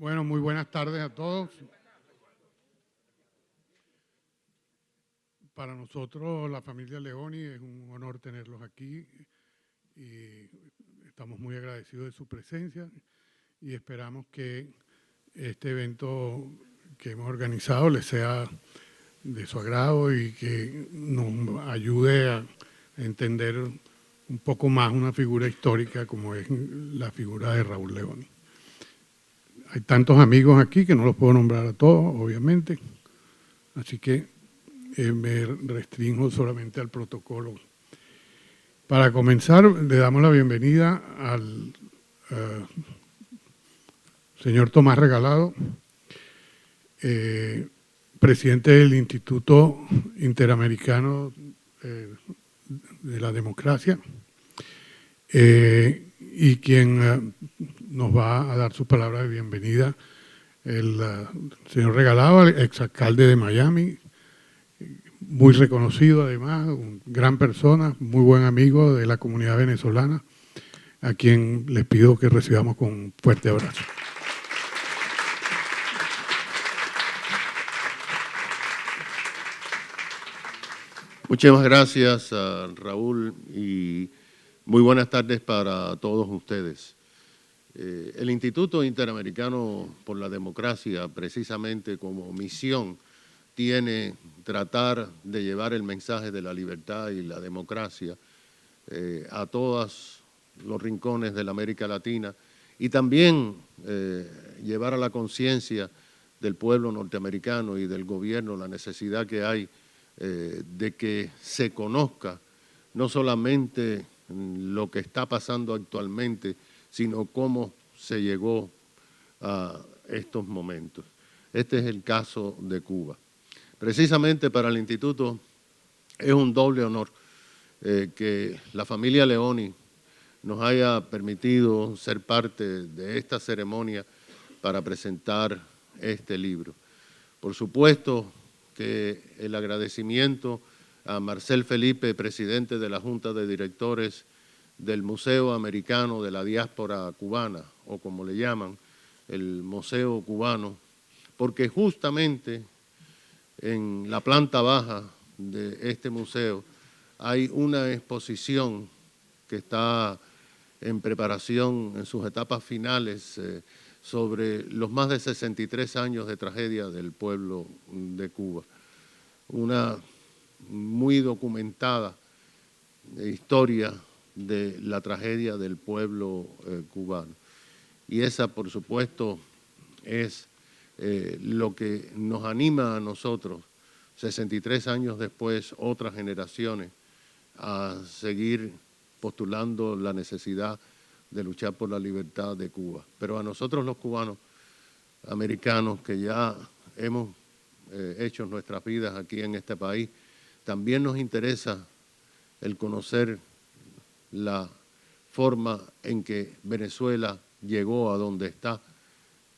Bueno, muy buenas tardes a todos. Para nosotros, la familia Leoni, es un honor tenerlos aquí y estamos muy agradecidos de su presencia y esperamos que este evento que hemos organizado les sea de su agrado y que nos ayude a entender un poco más una figura histórica como es la figura de Raúl Leoni. Hay tantos amigos aquí que no los puedo nombrar a todos, obviamente, así que me restringo solamente al protocolo. Para comenzar, le damos la bienvenida al señor Tomás Regalado, presidente del Instituto Interamericano de la Democracia, y quien nos va a dar su palabra de bienvenida, el señor Regalado, exalcalde de Miami, muy reconocido además, gran persona, muy buen amigo de la comunidad venezolana, a quien les pido que recibamos con un fuerte abrazo. Muchas gracias, Raúl, y muy buenas tardes para todos ustedes. El Instituto Interamericano por la Democracia, precisamente como misión, tiene tratar de llevar el mensaje de la libertad y la democracia a todos los rincones de la América Latina y también llevar a la conciencia del pueblo norteamericano y del gobierno la necesidad que hay de que se conozca no solamente lo que está pasando actualmente, sino cómo se llegó a estos momentos. Este es el caso de Cuba. Precisamente para el Instituto es un doble honor que la familia Leoni nos haya permitido ser parte de esta ceremonia para presentar este libro. Por supuesto que el agradecimiento a Marcel Felipe, presidente de la Junta de Directores del Museo Americano de la Diáspora Cubana, o como le llaman, el Museo Cubano, porque justamente en la planta baja de este museo hay una exposición que está en preparación en sus etapas finales sobre los más de 63 años de tragedia del pueblo de Cuba. Una muy documentada historia de la tragedia del pueblo cubano. Y esa, por supuesto, es lo que nos anima a nosotros, 63 años después, otras generaciones, a seguir postulando la necesidad de luchar por la libertad de Cuba. Pero a nosotros los cubanos americanos que ya hemos hecho nuestras vidas aquí en este país, también nos interesa el conocer la forma en que Venezuela llegó a donde está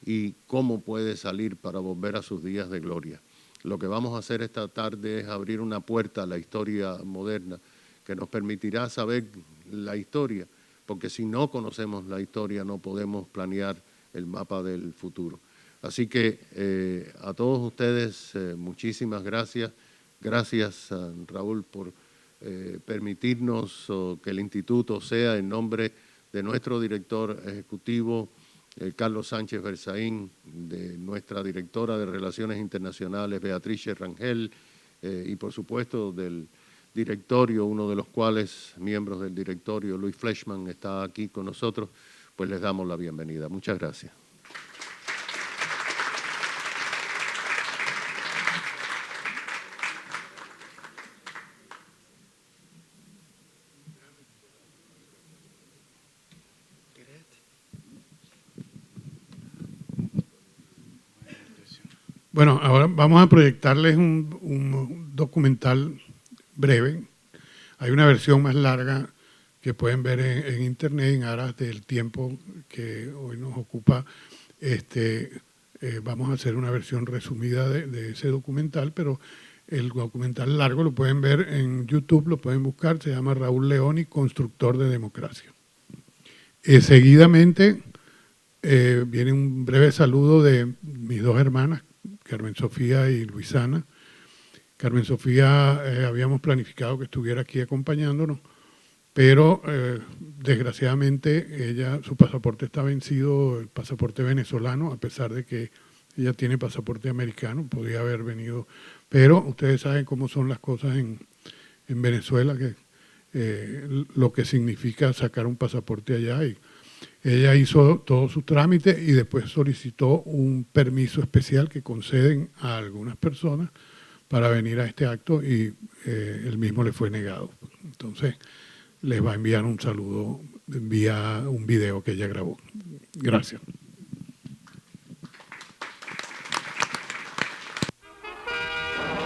y cómo puede salir para volver a sus días de gloria. Lo que vamos a hacer esta tarde es abrir una puerta a la historia moderna que nos permitirá saber la historia, porque si no conocemos la historia no podemos planear el mapa del futuro. Así que a todos ustedes muchísimas gracias. Gracias, Raúl, por permitirnos que el instituto sea en nombre de nuestro director ejecutivo, Carlos Sánchez Berzaín, de nuestra directora de Relaciones Internacionales, Beatriz Rangel, y por supuesto del directorio, uno de los cuales, miembros del directorio, Luis Fleischmann, está aquí con nosotros, pues les damos la bienvenida. Muchas gracias. Bueno, ahora vamos a proyectarles un documental breve. Hay una versión más larga que pueden ver en internet en aras del tiempo que hoy nos ocupa. Vamos a hacer una versión resumida de ese documental, pero el documental largo lo pueden ver en YouTube, lo pueden buscar, se llama Raúl Leoni, Constructor de Democracia. Seguidamente viene un breve saludo de mis dos hermanas, Carmen Sofía y Luisana. Carmen Sofía habíamos planificado que estuviera aquí acompañándonos, pero desgraciadamente su pasaporte está vencido, el pasaporte venezolano, a pesar de que ella tiene pasaporte americano, podía haber venido, pero ustedes saben cómo son las cosas en Venezuela, que lo que significa sacar un pasaporte allá. Y ella hizo todos sus trámites y después solicitó un permiso especial que conceden a algunas personas para venir a este acto y el mismo le fue negado. Entonces, les va a enviar un saludo vía un video que ella grabó. Gracias.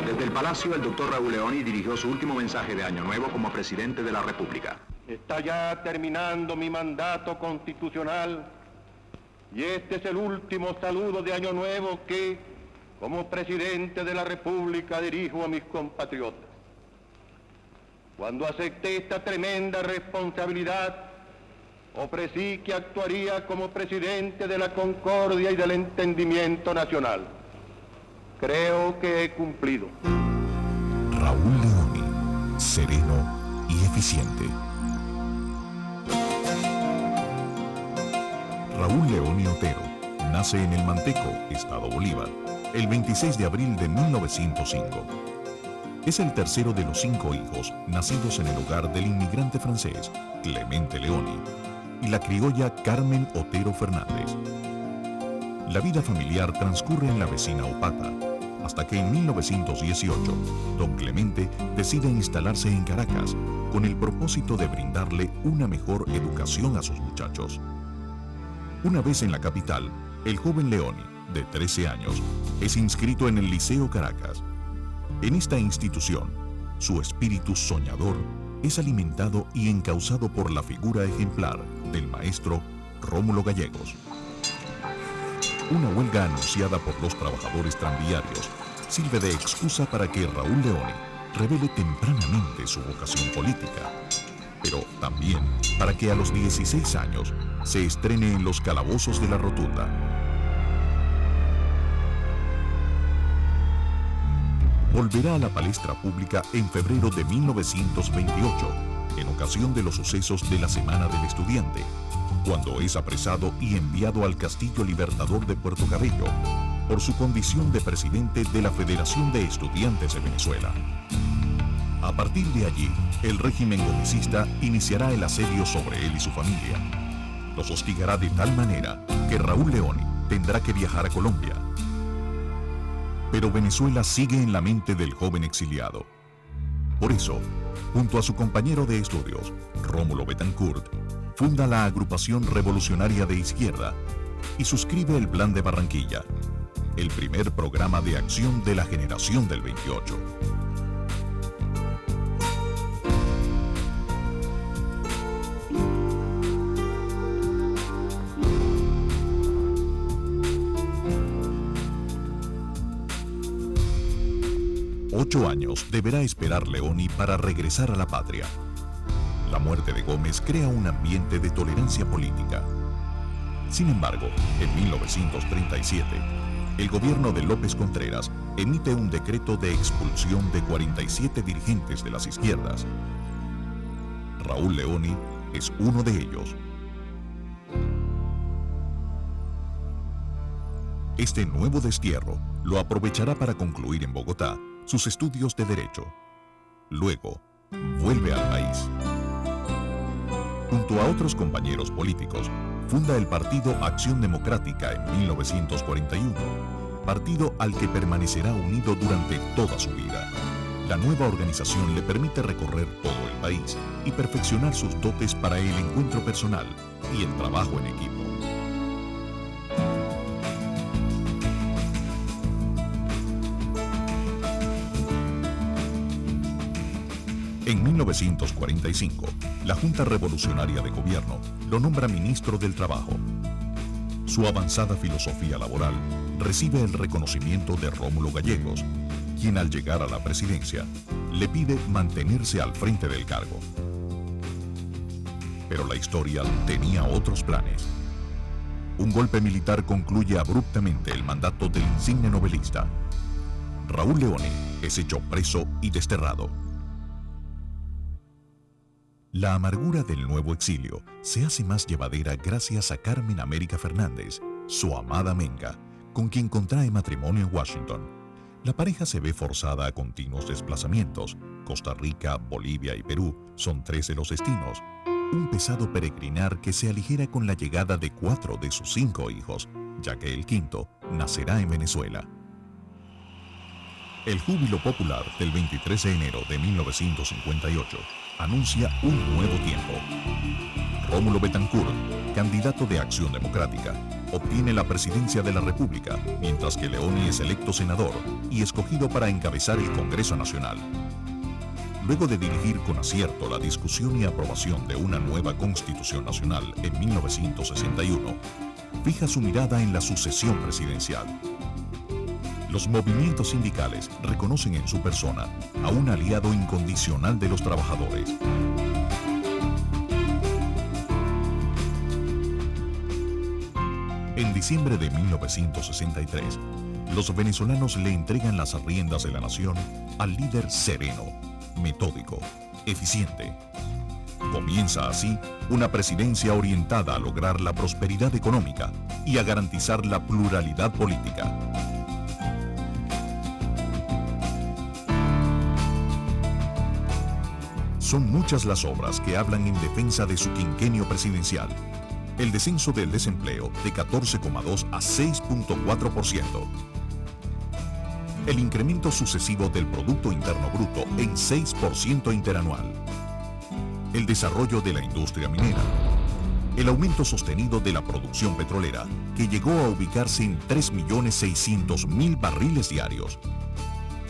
Desde el Palacio, el doctor Raúl Leoni dirigió su último mensaje de Año Nuevo como presidente de la República. Está ya terminando mi mandato constitucional y este es el último saludo de Año Nuevo que, como presidente de la República, dirijo a mis compatriotas. Cuando acepté esta tremenda responsabilidad, ofrecí que actuaría como presidente de la concordia y del entendimiento nacional. Creo que he cumplido. Raúl Leoni, sereno y eficiente. Raúl Leoni Otero nace en El Manteco, Estado Bolívar, el 26 de abril de 1905. Es el tercero de los 5 hijos nacidos en el hogar del inmigrante francés Clemente Leoni y la criolla Carmen Otero Fernández. La vida familiar transcurre en la vecina Upata, hasta que en 1918, don Clemente decide instalarse en Caracas con el propósito de brindarle una mejor educación a sus muchachos. Una vez en la capital, el joven Leoni, de 13 años, es inscrito en el Liceo Caracas. En esta institución, su espíritu soñador es alimentado y encauzado por la figura ejemplar del maestro Rómulo Gallegos. Una huelga anunciada por los trabajadores tranviarios sirve de excusa para que Raúl Leoni revele tempranamente su vocación política, pero también para que a los 16 años se estrene en los calabozos de la Rotunda. Volverá a la palestra pública en febrero de 1928, en ocasión de los sucesos de la Semana del Estudiante, cuando es apresado y enviado al Castillo Libertador de Puerto Cabello por su condición de presidente de la Federación de Estudiantes de Venezuela. A partir de allí, el régimen gomecista iniciará el asedio sobre él y su familia. Los hostigará de tal manera que Raúl Leoni tendrá que viajar a Colombia. Pero Venezuela sigue en la mente del joven exiliado. Por eso, junto a su compañero de estudios, Rómulo Betancourt, funda la Agrupación Revolucionaria de Izquierda y suscribe el Plan de Barranquilla, el primer programa de acción de la generación del 28. Ocho años deberá esperar Leoni para regresar a la patria. La muerte de Gómez crea un ambiente de tolerancia política. Sin embargo, en 1937, el gobierno de López Contreras emite un decreto de expulsión de 47 dirigentes de las izquierdas. Raúl Leoni es uno de ellos. Este nuevo destierro lo aprovechará para concluir en Bogotá sus estudios de Derecho. Luego, vuelve al país. Junto a otros compañeros políticos, funda el Partido Acción Democrática en 1941, partido al que permanecerá unido durante toda su vida. La nueva organización le permite recorrer todo el país y perfeccionar sus dotes para el encuentro personal y el trabajo en equipo. En 1945, la Junta Revolucionaria de Gobierno lo nombra ministro del Trabajo. Su avanzada filosofía laboral recibe el reconocimiento de Rómulo Gallegos, quien al llegar a la presidencia le pide mantenerse al frente del cargo. Pero la historia tenía otros planes. un golpe militar concluye abruptamente el mandato del insigne novelista. Raúl Leoni es hecho preso y desterrado. La amargura del nuevo exilio se hace más llevadera gracias a Carmen América Fernández, su amada Menca, con quien contrae matrimonio en Washington. La pareja se ve forzada a continuos desplazamientos. Costa Rica, Bolivia y Perú son 3 de los destinos. Un pesado peregrinar que se aligera con la llegada de 4 de sus 5 hijos, ya que el quinto nacerá en Venezuela. El júbilo popular del 23 de enero de 1958 anuncia un nuevo tiempo. Rómulo Betancourt, candidato de Acción Democrática, obtiene la presidencia de la República, mientras que Leoni es electo senador y escogido para encabezar el Congreso Nacional. Luego de dirigir con acierto la discusión y aprobación de una nueva Constitución Nacional en 1961, fija su mirada en la sucesión presidencial. Los movimientos sindicales reconocen en su persona a un aliado incondicional de los trabajadores. En diciembre de 1963, los venezolanos le entregan las riendas de la nación al líder sereno, metódico, eficiente. Comienza así una presidencia orientada a lograr la prosperidad económica y a garantizar la pluralidad política. Son muchas las obras que hablan en defensa de su quinquenio presidencial. El descenso del desempleo de 14,2 a 6,4%. El incremento sucesivo del Producto Interno Bruto en 6% interanual. El desarrollo de la industria minera. El aumento sostenido de la producción petrolera, que llegó a ubicarse en 3.600.000 barriles diarios.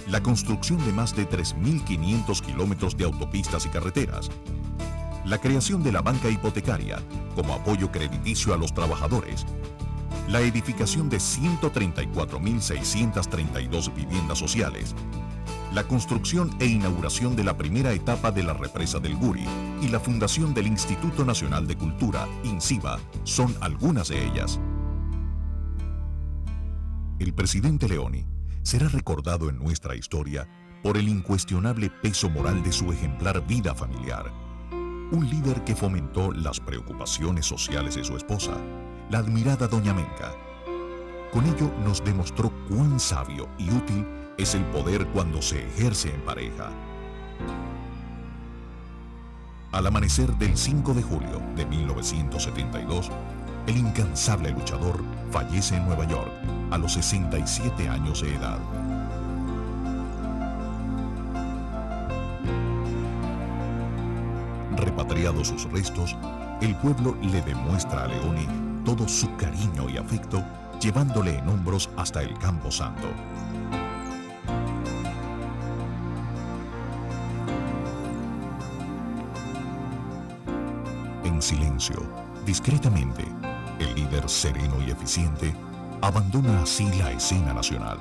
La construcción de más de 3.500 kilómetros de autopistas y carreteras. La creación de la banca hipotecaria como apoyo crediticio a los trabajadores. La edificación de 134.632 viviendas sociales. La construcción e inauguración de la primera etapa de la represa del Guri y la fundación del Instituto Nacional de Cultura, INCIBA, son algunas de ellas. El presidente Leoni será recordado en nuestra historia por el incuestionable peso moral de su ejemplar vida familiar. Un líder que fomentó las preocupaciones sociales de su esposa, la admirada doña Menca. Con ello nos demostró cuán sabio y útil es el poder cuando se ejerce en pareja. Al amanecer del 5 de julio de 1972, el incansable luchador fallece en Nueva York a los 67 años de edad. Repatriados sus restos, el pueblo le demuestra a Leoni todo su cariño y afecto, llevándole en hombros hasta el Campo Santo. En silencio, discretamente, el líder sereno y eficiente abandona así la escena nacional.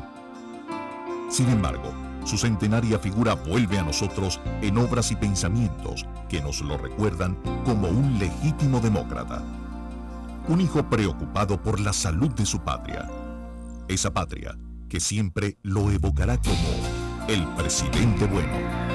Sin embargo, su centenaria figura vuelve a nosotros en obras y pensamientos que nos lo recuerdan como un legítimo demócrata. Un hijo preocupado por la salud de su patria. Esa patria que siempre lo evocará como el presidente bueno.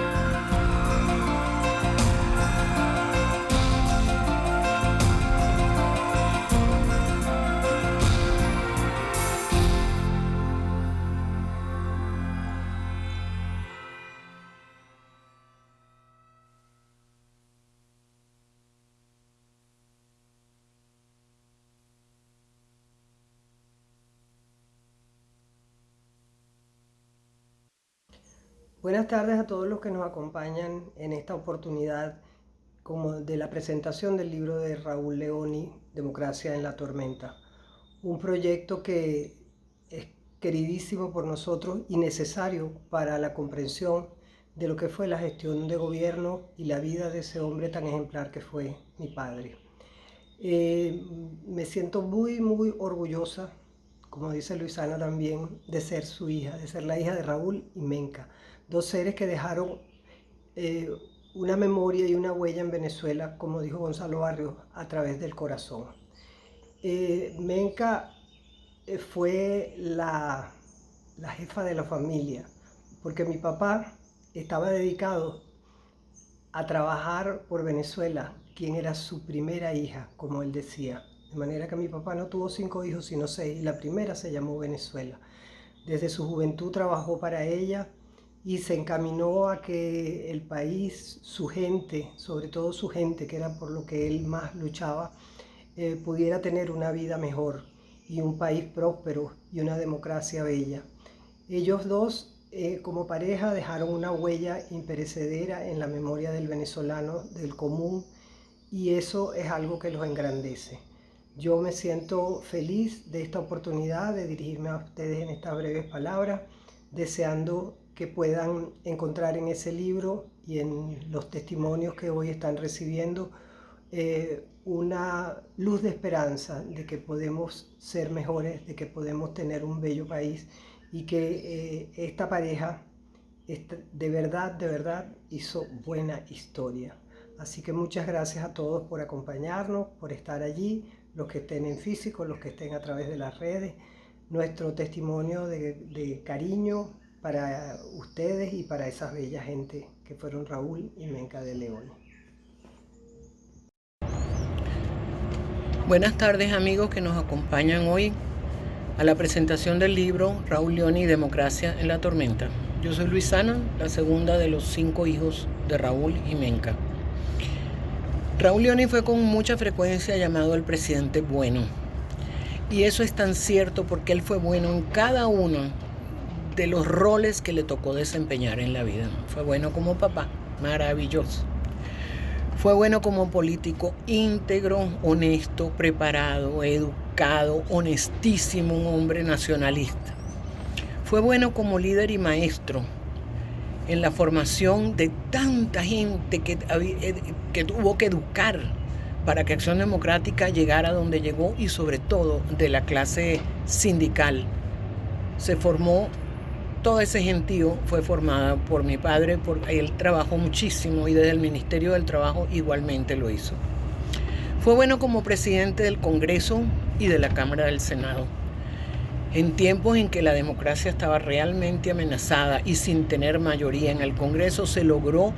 Buenas tardes a todos los que nos acompañan en esta oportunidad como de la presentación del libro de Raúl Leoni, Democracia en la Tormenta. Un proyecto que es queridísimo por nosotros y necesario para la comprensión de lo que fue la gestión de gobierno y la vida de ese hombre tan ejemplar que fue mi padre. Me siento muy orgullosa, como dice Luisana también, de ser su hija, de ser la hija de Raúl y Menca. Dos seres que dejaron una memoria y una huella en Venezuela, como dijo Gonzalo Barrios, a través del corazón. Menka fue la jefa de la familia, porque mi papá estaba dedicado a trabajar por Venezuela, quien era su primera hija, como él decía. De manera que mi papá no tuvo 5 hijos, sino 6, y la primera se llamó Venezuela. Desde su juventud trabajó para ella y se encaminó a que el país, su gente, sobre todo su gente, que era por lo que él más luchaba, pudiera tener una vida mejor y un país próspero y una democracia bella. Ellos dos, como pareja, dejaron una huella imperecedera en la memoria del venezolano, del común, y eso es algo que los engrandece. Yo me siento feliz de esta oportunidad de dirigirme a ustedes en estas breves palabras, deseando que puedan encontrar en ese libro y en los testimonios que hoy están recibiendo una luz de esperanza de que podemos ser mejores, de que podemos tener un bello país y que esta pareja de verdad hizo buena historia. Así que muchas gracias a todos por acompañarnos, por estar allí, los que estén en físico, los que estén a través de las redes. Nuestro testimonio de cariño para ustedes y para esa bella gente que fueron Raúl y Menka de Leoni. Buenas tardes, amigos que nos acompañan hoy a la presentación del libro Raúl Leoni, Democracia en la Tormenta. Yo soy Luisana, la segunda de los 5 hijos de Raúl y Menka. Raúl Leoni fue con mucha frecuencia llamado el presidente bueno. Y eso es tan cierto porque él fue bueno en cada uno de los roles que le tocó desempeñar en la vida. Fue bueno como papá, maravilloso. Fue bueno como político, íntegro, honesto, preparado, educado, honestísimo, un hombre nacionalista. Fue bueno como líder y maestro en la formación de tanta gente que tuvo que educar para que Acción Democrática llegara a donde llegó y sobre todo de la clase sindical. Se formó, todo ese gentío fue formada por mi padre, porque él trabajó muchísimo y desde el Ministerio del Trabajo igualmente lo hizo. Fue bueno como presidente del Congreso y de la Cámara del Senado. En tiempos en que la democracia estaba realmente amenazada y sin tener mayoría en el Congreso, se logró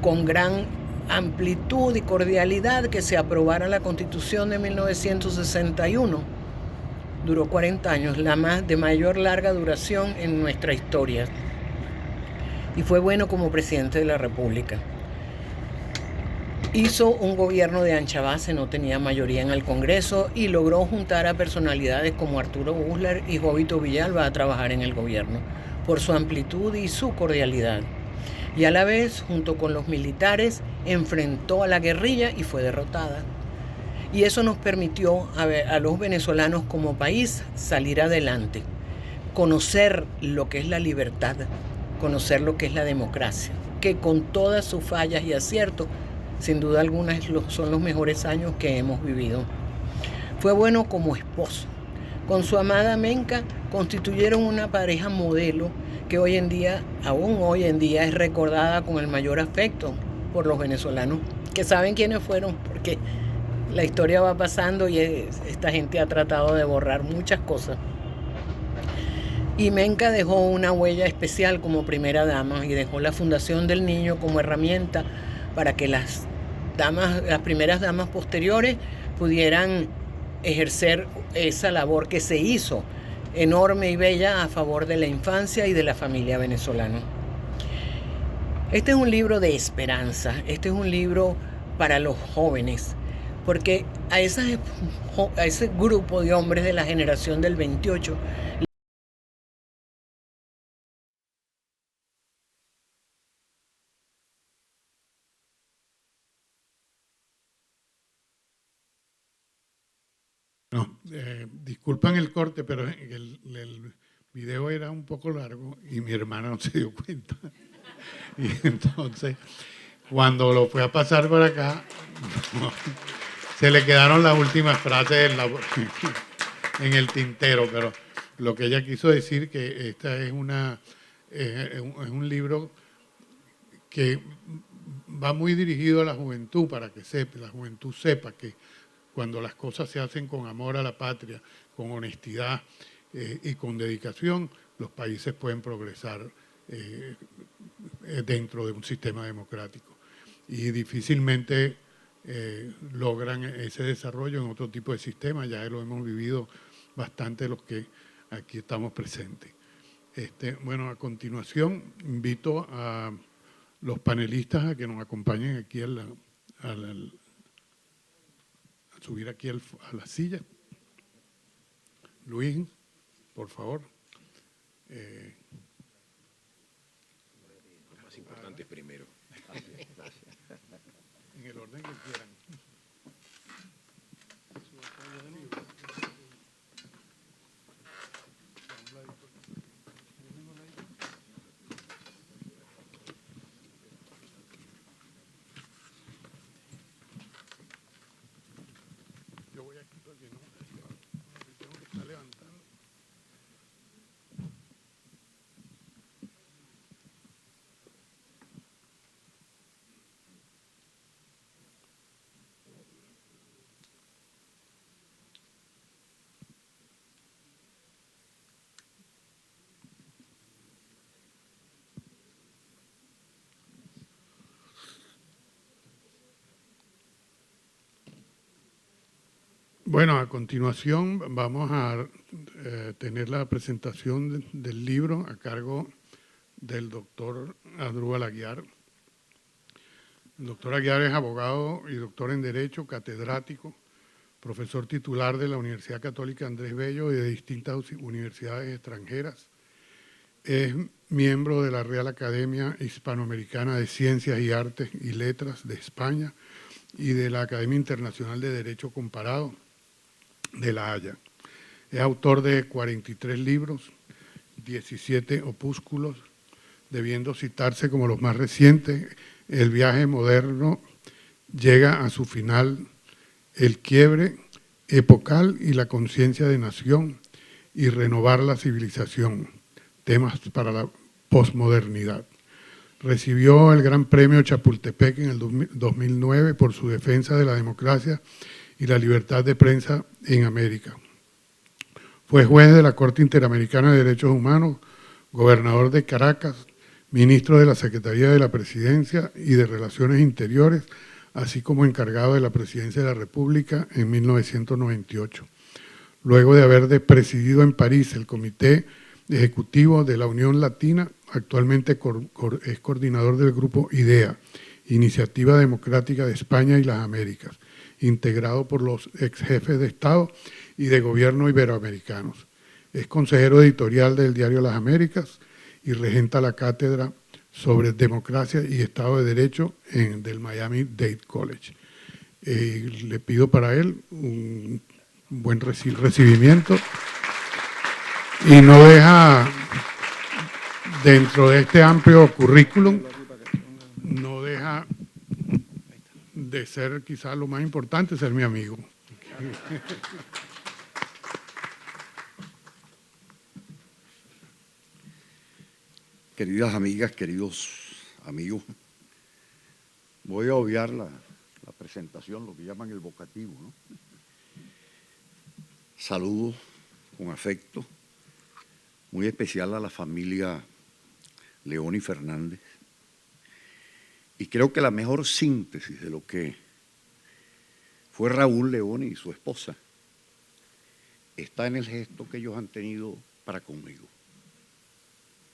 con gran amplitud y cordialidad que se aprobara la Constitución de 1961. Duró 40 años, la más de mayor larga duración en nuestra historia. Y fue bueno como presidente de la República. Hizo un gobierno de ancha base, no tenía mayoría en el Congreso y logró juntar a personalidades como Arturo Uslar y Jovito Villalba a trabajar en el gobierno por su amplitud y su cordialidad. Y a la vez, junto con los militares, enfrentó a la guerrilla y fue derrotada. Y eso nos permitió a los venezolanos como país salir adelante, conocer lo que es la libertad, conocer lo que es la democracia, que con todas sus fallas y aciertos, sin duda alguna son los mejores años que hemos vivido. Fue bueno como esposo. Con su amada Menka constituyeron una pareja modelo que aún hoy en día es recordada con el mayor afecto por los venezolanos, que saben quiénes fueron, porque la historia va pasando y esta gente ha tratado de borrar muchas cosas. Y Menka dejó una huella especial como primera dama y dejó la Fundación del Niño como herramienta para que las primeras damas posteriores pudieran ejercer esa labor que se hizo enorme y bella a favor de la infancia y de la familia venezolana. Este es un libro de esperanza, este es un libro para los jóvenes, porque a ese grupo de hombres de la generación del 28 No, disculpan el corte, pero el video era un poco largo y mi hermana no se dio cuenta. Y entonces, cuando lo fue a pasar por acá, se le quedaron las últimas frases en el tintero, pero lo que ella quiso decir que esta es un libro que va muy dirigido a la juventud, para que la juventud sepa que cuando las cosas se hacen con amor a la patria, con honestidad y con dedicación, los países pueden progresar dentro de un sistema democrático. Y difícilmente logran ese desarrollo en otro tipo de sistemas, ya lo hemos vivido bastante los que aquí estamos presentes. Bueno, a continuación invito a los panelistas a que nos acompañen aquí a subir aquí a la silla. Luis, por favor. Lo más importante es primero. En el orden que quieran. Yo voy aquí porque no tengo que estar levantando. Bueno, a continuación vamos a tener la presentación del libro a cargo del doctor Asdrúbal Aguiar. El doctor Aguiar es abogado y doctor en Derecho, catedrático, profesor titular de la Universidad Católica Andrés Bello y de distintas universidades extranjeras. Es miembro de la Real Academia Hispanoamericana de Ciencias y Artes y Letras de España y de la Academia Internacional de Derecho Comparado de La Haya. Es autor de 43 libros, 17 opúsculos, debiendo citarse como los más recientes: El viaje moderno llega a su final, El quiebre epocal y la conciencia de nación, y Renovar la civilización, temas para la posmodernidad. Recibió el Gran Premio Chapultepec en el 2009 por su defensa de la democracia y la libertad de prensa en América. Fue juez de la Corte Interamericana de Derechos Humanos, gobernador de Caracas, ministro de la Secretaría de la Presidencia y de Relaciones Interiores, así como encargado de la Presidencia de la República en 1998. Luego de haber presidido en París el Comité Ejecutivo de la Unión Latina, actualmente es coordinador del grupo IDEA, Iniciativa Democrática de España y las Américas, integrado por los ex jefes de Estado y de gobierno iberoamericanos. Es consejero editorial del diario Las Américas y regenta la cátedra sobre democracia y Estado de Derecho del Miami-Dade College. Le pido para él un buen recibimiento y no deja, dentro de este amplio currículum, no deja de ser quizás lo más importante, ser mi amigo. Queridas amigas, queridos amigos, voy a obviar la presentación, lo que llaman el vocativo, ¿no? Saludo con afecto muy especial a la familia Leoni Fernández. Y creo que la mejor síntesis de lo que fue Raúl Leoni y su esposa está en el gesto que ellos han tenido para conmigo.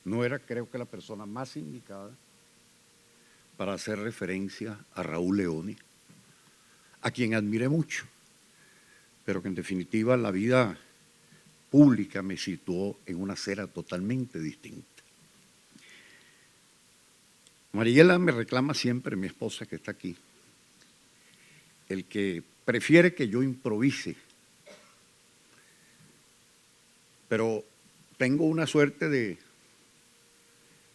No era, creo que, la persona más indicada para hacer referencia a Raúl Leoni, a quien admiré mucho, pero que en definitiva la vida pública me situó en una acera totalmente distinta. Mariela me reclama siempre, mi esposa que está aquí, el que prefiere que yo improvise, pero tengo una suerte de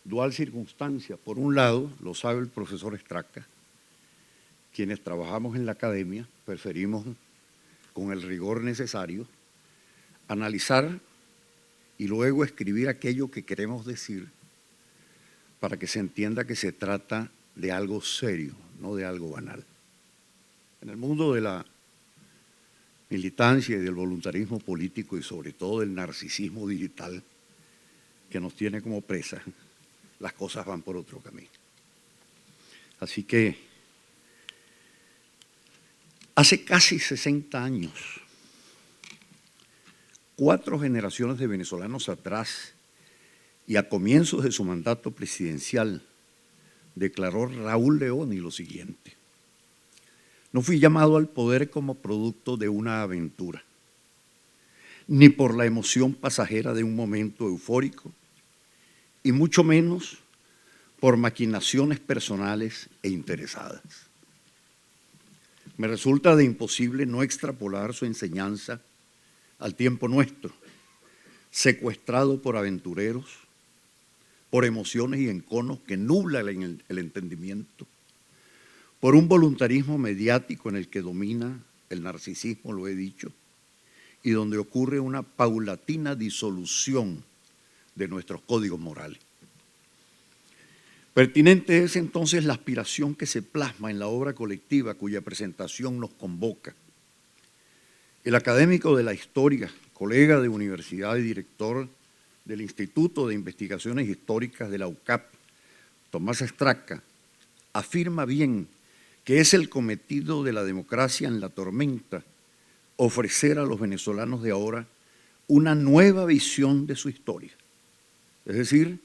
dual circunstancia. Por un lado, lo sabe el profesor Estraca, quienes trabajamos en la academia preferimos, con el rigor necesario, analizar y luego escribir aquello que queremos decir para que se entienda que se trata de algo serio, no de algo banal. En el mundo de la militancia y del voluntarismo político y sobre todo del narcisismo digital que nos tiene como presa, las cosas van por otro camino. Así que hace casi 60 años, 4 generaciones de venezolanos atrás y a comienzos de su mandato presidencial, declaró Raúl Leoni lo siguiente: no fui llamado al poder como producto de una aventura, ni por la emoción pasajera de un momento eufórico, y mucho menos por maquinaciones personales e interesadas. Me resulta de imposible no extrapolar su enseñanza al tiempo nuestro, secuestrado por aventureros, por emociones y enconos que nublan el entendimiento, por un voluntarismo mediático en el que domina el narcisismo, lo he dicho, y donde ocurre una paulatina disolución de nuestros códigos morales. Pertinente es entonces la aspiración que se plasma en la obra colectiva cuya presentación nos convoca. El académico de la historia, colega de universidad y director del Instituto de Investigaciones Históricas de la UCAP, Tomás Estraca, afirma bien que es el cometido de la democracia en la tormenta ofrecer a los venezolanos de ahora una nueva visión de su historia, es decir,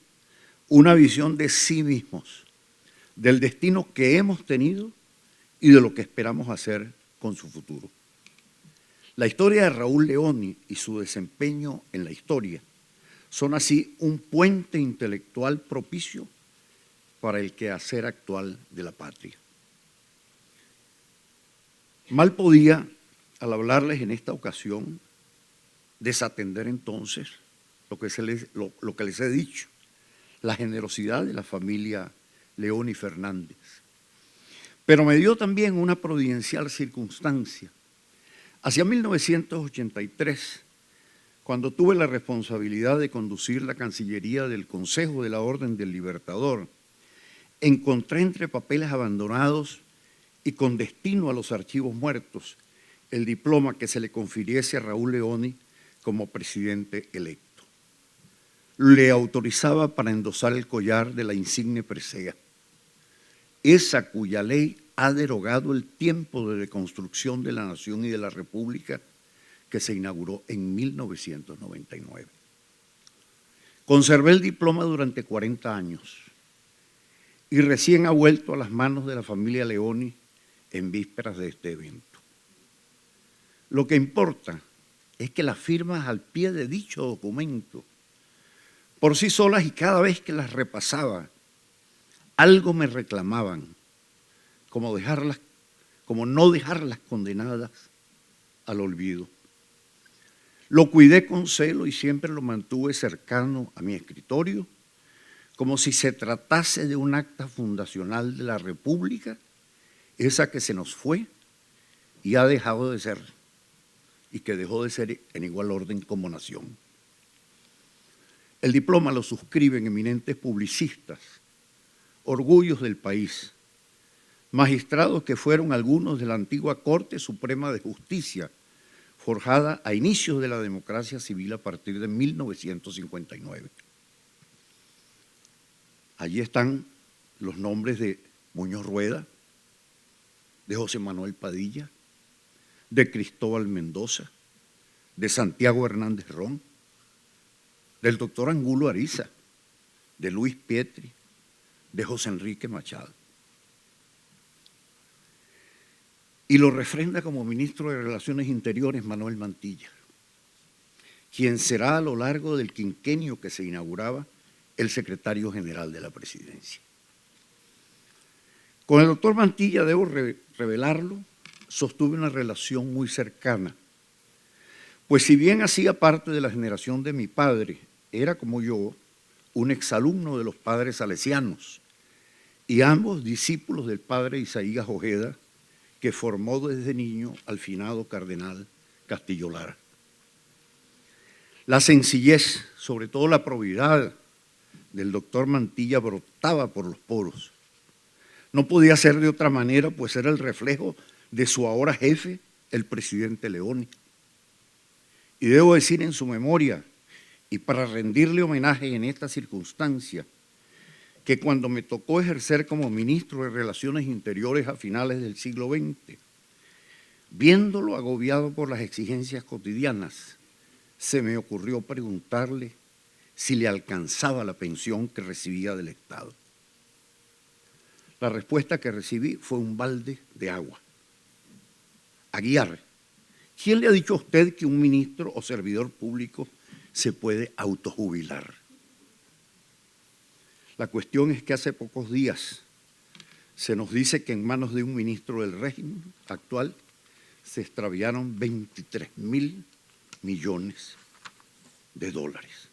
una visión de sí mismos, del destino que hemos tenido y de lo que esperamos hacer con su futuro. La historia de Raúl Leoni y su desempeño en la historia son así un puente intelectual propicio para el quehacer actual de la patria. Mal podía, al hablarles en esta ocasión, desatender entonces lo que les he dicho, la generosidad de la familia Leoni Fernández. Pero me dio también una providencial circunstancia. Hacia 1983, cuando tuve la responsabilidad de conducir la Cancillería del Consejo de la Orden del Libertador, encontré entre papeles abandonados y con destino a los archivos muertos el diploma que se le confiriese a Raúl Leoni como presidente electo. Le autorizaba para endosar el collar de la insigne presea, esa cuya ley ha derogado el tiempo de reconstrucción de la nación y de la república que se inauguró en 1999. Conservé el diploma durante 40 años y recién ha vuelto a las manos de la familia Leoni en vísperas de este evento. Lo que importa es que las firmas al pie de dicho documento, por sí solas y cada vez que las repasaba, algo me reclamaban, como no dejarlas condenadas al olvido. Lo cuidé con celo y siempre lo mantuve cercano a mi escritorio, como si se tratase de un acta fundacional de la República, esa que se nos fue y ha dejado de ser, y que dejó de ser en igual orden como nación. El diploma lo suscriben eminentes publicistas, orgullos del país, magistrados que fueron algunos de la antigua Corte Suprema de Justicia, forjada a inicios de la democracia civil a partir de 1959. Allí están los nombres de Muñoz Rueda, de José Manuel Padilla, de Cristóbal Mendoza, de Santiago Hernández Ron, del doctor Angulo Ariza, de Luis Pietri, de José Enrique Machado. Y lo refrenda como ministro de Relaciones Interiores Manuel Mantilla, quien será a lo largo del quinquenio que se inauguraba el secretario general de la presidencia. Con el doctor Mantilla, debo revelarlo, sostuve una relación muy cercana, pues si bien hacía parte de la generación de mi padre, era como yo un exalumno de los padres salesianos y ambos discípulos del padre Isaías Ojeda, que formó desde niño al finado cardenal Castillo Lara. La sencillez, sobre todo la probidad del doctor Mantilla brotaba por los poros. No podía ser de otra manera, pues era el reflejo de su ahora jefe el presidente Leoni. Y debo decir en su memoria, y para rendirle homenaje en esta circunstancia, que cuando me tocó ejercer como ministro de Relaciones Interiores a finales del siglo XX, viéndolo agobiado por las exigencias cotidianas, se me ocurrió preguntarle si le alcanzaba la pensión que recibía del Estado. La respuesta que recibí fue un balde de agua. Aguiar, ¿quién le ha dicho a usted que un ministro o servidor público se puede autojubilar? La cuestión es que hace pocos días se nos dice que en manos de un ministro del régimen actual se extraviaron 23.000 millones de dólares,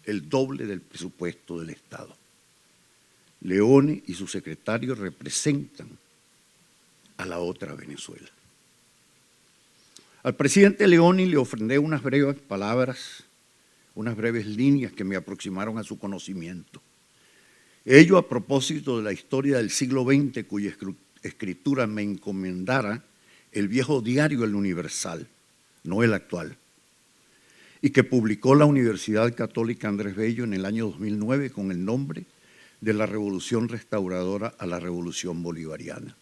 el doble del presupuesto del Estado. Leoni y su secretario representan a la otra Venezuela. Al presidente Leoni le ofrendé unas breves palabras, unas breves líneas que me aproximaron a su conocimiento. Ello a propósito de la historia del siglo XX, cuya escritura me encomendara el viejo diario El Universal, no el actual, y que publicó la Universidad Católica Andrés Bello en el año 2009 con el nombre de la Revolución Restauradora a la Revolución Bolivariana.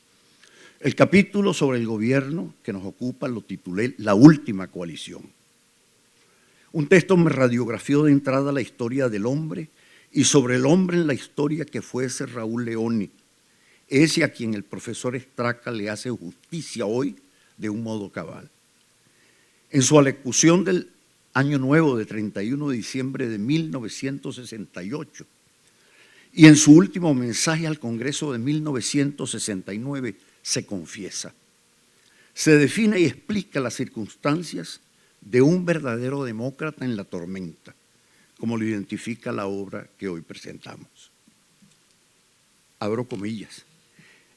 El capítulo sobre el gobierno que nos ocupa lo titulé La Última Coalición. Un texto me radiografió de entrada la historia del hombre y sobre el hombre en la historia que fue ese Raúl Leoni, ese a quien el profesor Estraca le hace justicia hoy de un modo cabal. En su alocución del Año Nuevo de 31 de diciembre de 1968 y en su último mensaje al Congreso de 1969 se confiesa, se define y explica las circunstancias de un verdadero demócrata en la tormenta, como lo identifica la obra que hoy presentamos. Abro comillas.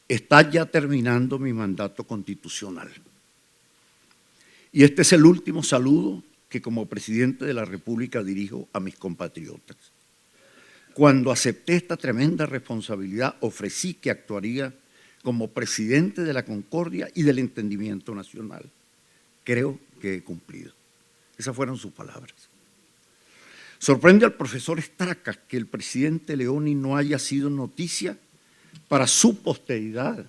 Está ya terminando mi mandato constitucional. Y este es el último saludo que como presidente de la República dirijo a mis compatriotas. Cuando acepté esta tremenda responsabilidad, ofrecí que actuaría como presidente de la concordia y del entendimiento nacional. Creo que he cumplido. Esas fueron sus palabras. Sorprende al profesor Estraca que el presidente Leoni no haya sido noticia para su posteridad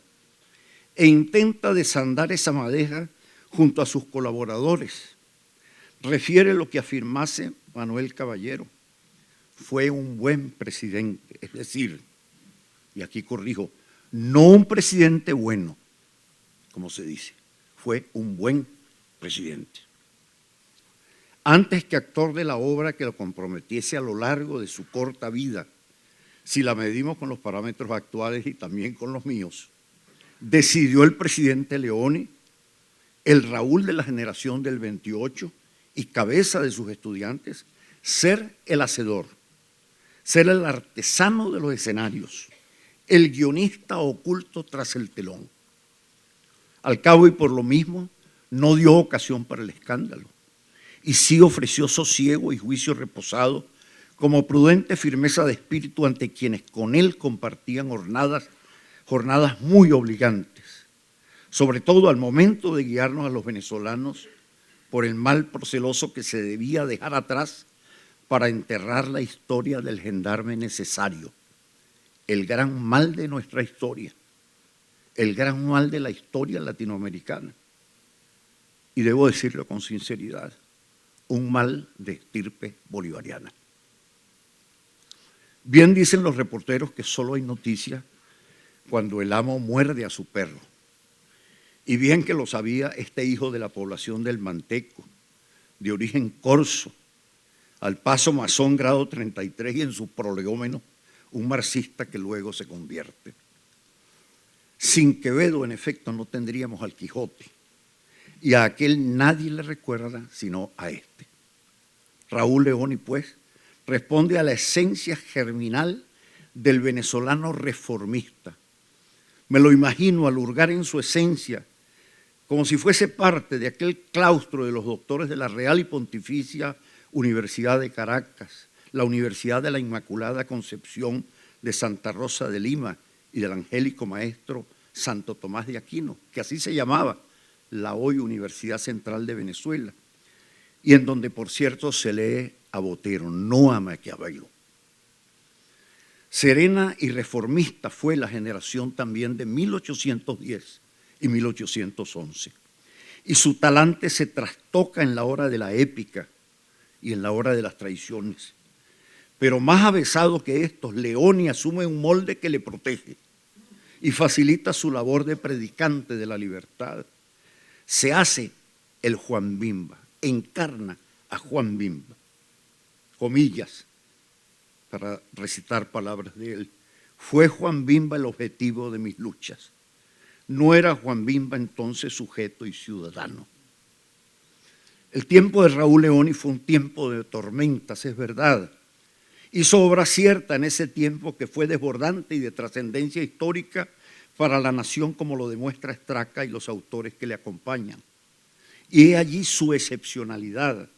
e intenta desandar esa madeja junto a sus colaboradores. Refiere lo que afirmase Manuel Caballero. Fue un buen presidente, es decir, y aquí corrijo, no un presidente bueno, como se dice, fue un buen presidente. Antes que actor de la obra que lo comprometiese a lo largo de su corta vida, si la medimos con los parámetros actuales y también con los míos, decidió el presidente Leoni, el Raúl de la generación del 28 y cabeza de sus estudiantes, ser el hacedor, ser el artesano de los escenarios, el guionista oculto tras el telón. Al cabo y por lo mismo, no dio ocasión para el escándalo y sí ofreció sosiego y juicio reposado como prudente firmeza de espíritu ante quienes con él compartían jornadas muy obligantes, sobre todo al momento de guiarnos a los venezolanos por el mal proceloso que se debía dejar atrás para enterrar la historia del gendarme necesario, el gran mal de nuestra historia, el gran mal de la historia latinoamericana. Y debo decirlo con sinceridad, un mal de estirpe bolivariana. Bien dicen los reporteros que solo hay noticia cuando el amo muerde a su perro. Y bien que lo sabía este hijo de la población del Manteco, de origen corso, al paso masón grado 33 y en su prolegómeno un marxista que luego se convierte. Sin Quevedo, en efecto, no tendríamos al Quijote, y a aquel nadie le recuerda sino a este. Raúl Leoni, pues, responde a la esencia germinal del venezolano reformista. Me lo imagino al hurgar en su esencia, como si fuese parte de aquel claustro de los doctores de la Real y Pontificia Universidad de Caracas, la Universidad de la Inmaculada Concepción de Santa Rosa de Lima y del angélico maestro Santo Tomás de Aquino, que así se llamaba la hoy Universidad Central de Venezuela, y en donde, por cierto, se lee a Botero, no a Maquiavelo. Serena y reformista fue la generación también de 1810 y 1811, y su talante se trastoca en la hora de la épica y en la hora de las traiciones. Pero más avesado que estos, Leoni asume un molde que le protege y facilita su labor de predicante de la libertad. Se hace el Juan Bimba, encarna a Juan Bimba, comillas, para recitar palabras de él. Fue Juan Bimba el objetivo de mis luchas. No era Juan Bimba entonces sujeto y ciudadano. El tiempo de Raúl Leoni fue un tiempo de tormentas, es verdad. Hizo obra cierta en ese tiempo que fue desbordante y de trascendencia histórica para la nación, como lo demuestra Straca y los autores que le acompañan. Y he allí su excepcionalidad.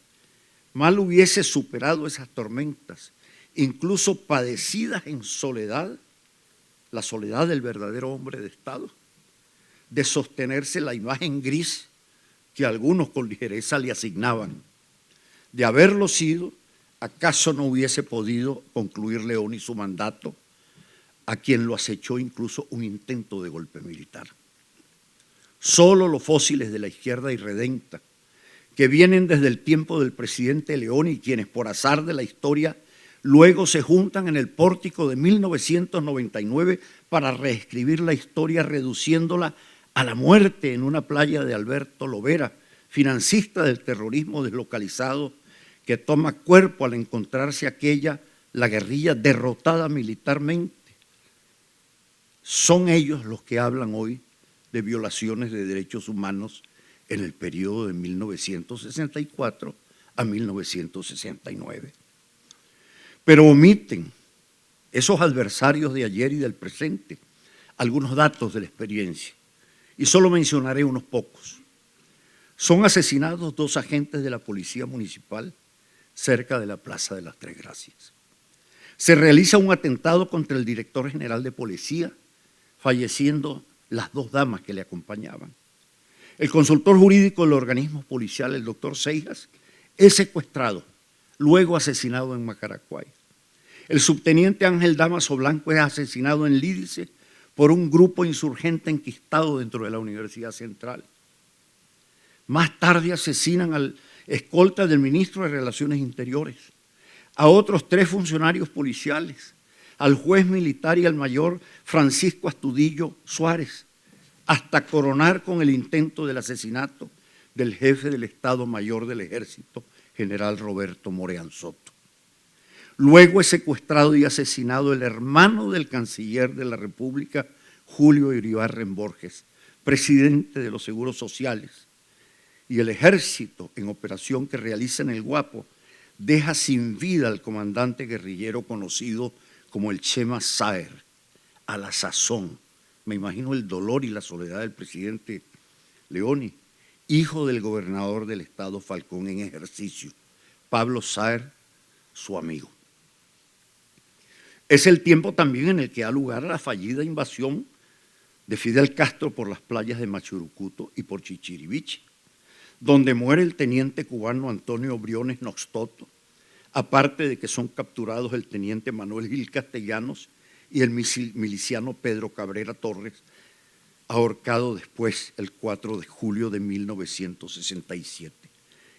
Mal hubiese superado esas tormentas, incluso padecidas en soledad, la soledad del verdadero hombre de Estado, de sostenerse la imagen gris que algunos con ligereza le asignaban. De haberlo sido, ¿acaso no hubiese podido concluir Leoni su mandato, a quien lo acechó incluso un intento de golpe militar? Solo los fósiles de la izquierda irredenta, que vienen desde el tiempo del presidente Leoni, quienes por azar de la historia luego se juntan en el pórtico de 1999 para reescribir la historia, reduciéndola a la muerte en una playa de Alberto Lovera, financista del terrorismo deslocalizado, que toma cuerpo al encontrarse aquella, la guerrilla derrotada militarmente. Son ellos los que hablan hoy de violaciones de derechos humanos en el periodo de 1964 a 1969. Pero omiten esos adversarios de ayer y del presente algunos datos de la experiencia, y solo mencionaré unos pocos. Son asesinados 2 agentes de la Policía Municipal cerca de la Plaza de las Tres Gracias. Se realiza un atentado contra el director general de policía, falleciendo las 2 damas que le acompañaban. El consultor jurídico del organismo policial, el doctor Seijas, es secuestrado, luego asesinado en Macaracuay. El subteniente Ángel Damaso Blanco es asesinado en Lídice por un grupo insurgente enquistado dentro de la Universidad Central. Más tarde asesinan al escolta del ministro de Relaciones Interiores, a otros 3 funcionarios policiales, al juez militar y al mayor Francisco Astudillo Suárez, hasta coronar con el intento del asesinato del jefe del Estado Mayor del Ejército, general Roberto Moreán Soto. Luego es secuestrado y asesinado el hermano del canciller de la República, Julio Iribarren Borges, presidente de los Seguros Sociales, y el ejército, en operación que realiza en el Guapo, deja sin vida al comandante guerrillero conocido como el Chema Sáer, a la sazón. Me imagino el dolor y la soledad del presidente Leoni, hijo del gobernador del estado Falcón en ejercicio, Pablo Sáer, su amigo. Es el tiempo también en el que da lugar a la fallida invasión de Fidel Castro por las playas de Machurucuto y por Chichiriviche, donde muere el teniente cubano Antonio Briones Noxtoto, aparte de que son capturados el teniente Manuel Gil Castellanos y el miliciano Pedro Cabrera Torres, ahorcado después el 4 de julio de 1967.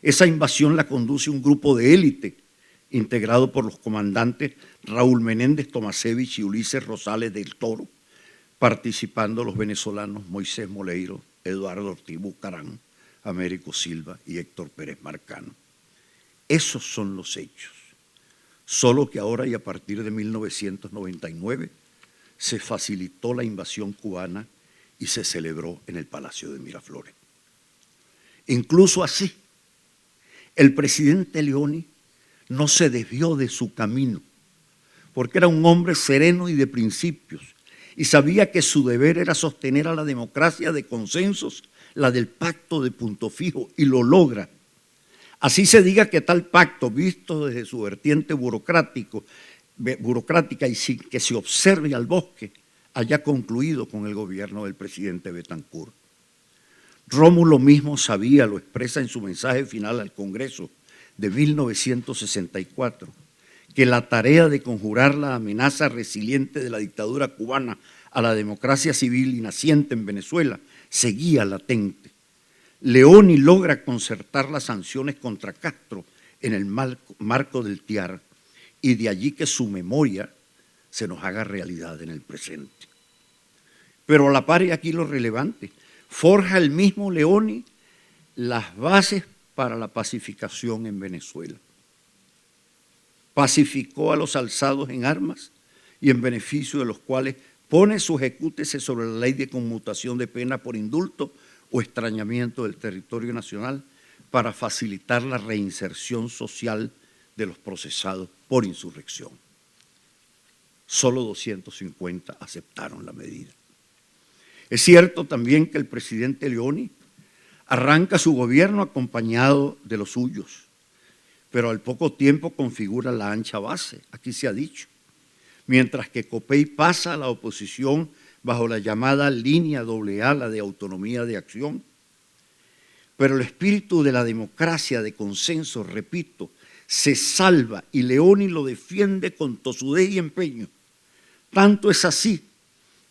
Esa invasión la conduce un grupo de élite integrado por los comandantes Raúl Menéndez Tomasevich y Ulises Rosales del Toro, participando los venezolanos Moisés Moleiro, Eduardo Ortiz Bucarán, Américo Silva y Héctor Pérez Marcano. Esos son los hechos. Solo que ahora y a partir de 1999 se facilitó la invasión cubana y se celebró en el Palacio de Miraflores. Incluso así, el presidente Leoni no se desvió de su camino, porque era un hombre sereno y de principios, y sabía que su deber era sostener a la democracia de consensos, la del pacto de punto fijo, y lo logra. Así se diga que tal pacto, visto desde su vertiente burocrática y sin que se observe al bosque, haya concluido con el gobierno del presidente Betancourt. Rómulo mismo sabía, lo expresa en su mensaje final al Congreso de 1964, que la tarea de conjurar la amenaza resiliente de la dictadura cubana a la democracia civil y naciente en Venezuela seguía latente. Leoni logra concertar las sanciones contra Castro en el marco del TIAR, y de allí que su memoria se nos haga realidad en el presente. Pero a la par, y aquí lo relevante, forja el mismo Leoni las bases para la pacificación en Venezuela. Pacificó a los alzados en armas y en beneficio de los cuales pone su ejecútese sobre la ley de conmutación de pena por indulto o extrañamiento del territorio nacional para facilitar la reinserción social de los procesados por insurrección. Solo 250 aceptaron la medida. Es cierto también que el presidente Leoni arranca su gobierno acompañado de los suyos, pero al poco tiempo configura la ancha base, aquí se ha dicho, mientras que Copey pasa a la oposición bajo la llamada línea AA, la de autonomía de acción. Pero el espíritu de la democracia de consenso, repito, se salva y Leoni lo defiende con tosudez y empeño. Tanto es así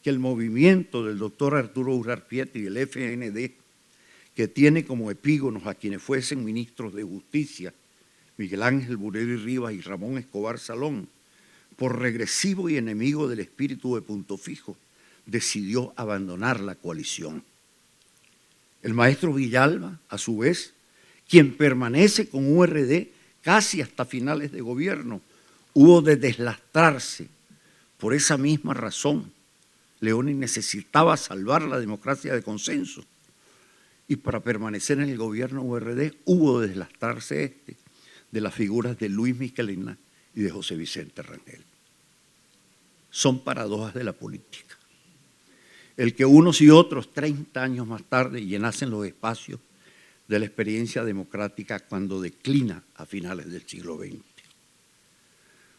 que el movimiento del doctor Arturo Uslar-Pietri, el FND, que tiene como epígonos a quienes fuesen ministros de Justicia, Miguel Ángel Bureri Rivas y Ramón Escobar Salón, por regresivo y enemigo del espíritu de Punto Fijo, decidió abandonar la coalición. El maestro Villalba, a su vez, quien permanece con URD casi hasta finales de gobierno, hubo de deslastrarse. Por esa misma razón, Leoni necesitaba salvar la democracia de consenso, y para permanecer en el gobierno URD hubo de deslastrarse de las figuras de Luis Michelena y de José Vicente Rangel. Son paradojas de la política. El que unos y otros 30 años más tarde llenasen los espacios de la experiencia democrática cuando declina a finales del siglo XX.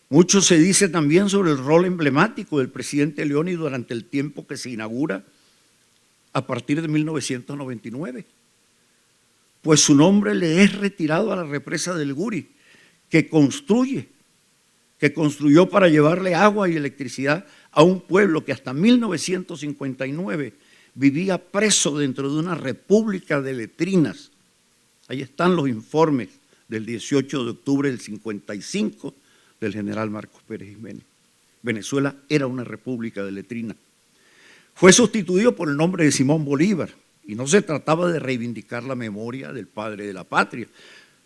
Mucho se dice también sobre el rol emblemático del presidente Leoni durante el tiempo que se inaugura a partir de 1999, pues su nombre le es retirado a la represa del Guri, que construyó para llevarle agua y electricidad a un pueblo que hasta 1959 vivía preso dentro de una república de letrinas. Ahí están los informes del 18 de octubre del 55 del general Marcos Pérez Jiménez. Venezuela era una república de letrinas. Fue sustituido por el nombre de Simón Bolívar, y no se trataba de reivindicar la memoria del padre de la patria,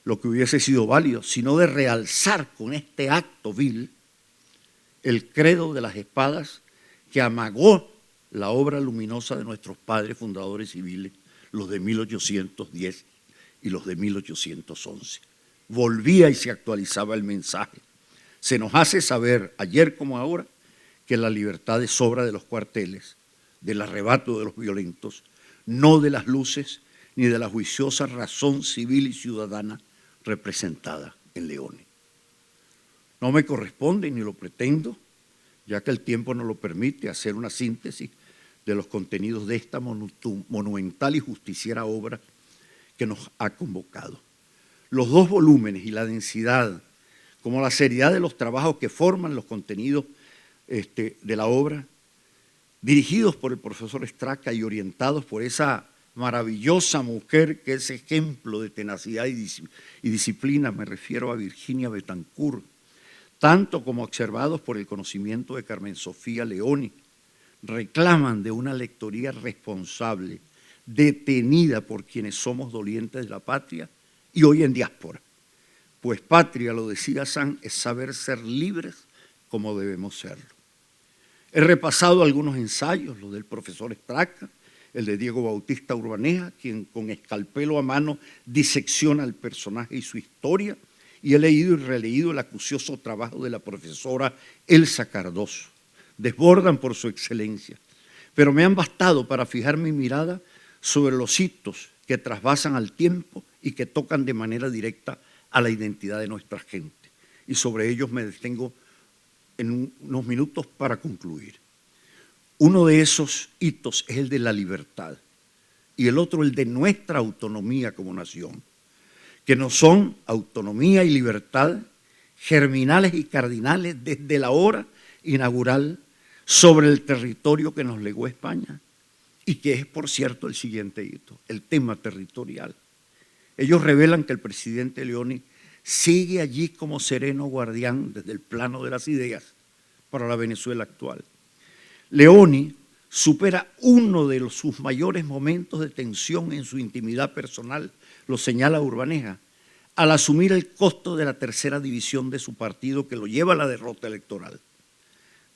lo que hubiese sido válido, sino de realzar con este acto vil el credo de las espadas que amagó la obra luminosa de nuestros padres fundadores civiles, los de 1810 y los de 1811. Volvía y se actualizaba el mensaje. Se nos hace saber, ayer como ahora, que la libertad es obra de los cuarteles, del arrebato de los violentos, no de las luces ni de la juiciosa razón civil y ciudadana representada en Leoni. No me corresponde ni lo pretendo, ya que el tiempo no lo permite, hacer una síntesis de los contenidos de esta monumental y justiciera obra que nos ha convocado. Los dos volúmenes y la densidad, como la seriedad de los trabajos que forman los contenidos de la obra, dirigidos por el profesor Straca y orientados por esa maravillosa mujer que es ejemplo de tenacidad y disciplina, me refiero a Virginia Betancourt, tanto como observados por el conocimiento de Carmen Sofía Leoni, reclaman de una lectoría responsable, detenida por quienes somos dolientes de la patria y hoy en diáspora. Pues patria, lo decía San, es saber ser libres como debemos serlo. He repasado algunos ensayos, los del profesor Straca, el de Diego Bautista Urbaneja, quien con escalpelo a mano disecciona el personaje y su historia, y he leído y releído el acucioso trabajo de la profesora Elsa Cardoso. Desbordan por su excelencia, pero me han bastado para fijar mi mirada sobre los hitos que trasvasan al tiempo y que tocan de manera directa a la identidad de nuestra gente. Y sobre ellos me detengo en unos minutos para concluir. Uno de esos hitos es el de la libertad, y el otro el de nuestra autonomía como nación, que no son autonomía y libertad germinales y cardinales desde la hora inaugural sobre el territorio que nos legó España y que es, por cierto, el siguiente hito, el tema territorial. Ellos revelan que el presidente Leoni sigue allí como sereno guardián desde el plano de las ideas para la Venezuela actual. Leoni supera uno de sus mayores momentos de tensión en su intimidad personal, lo señala Urbaneja, al asumir el costo de la tercera división de su partido que lo lleva a la derrota electoral.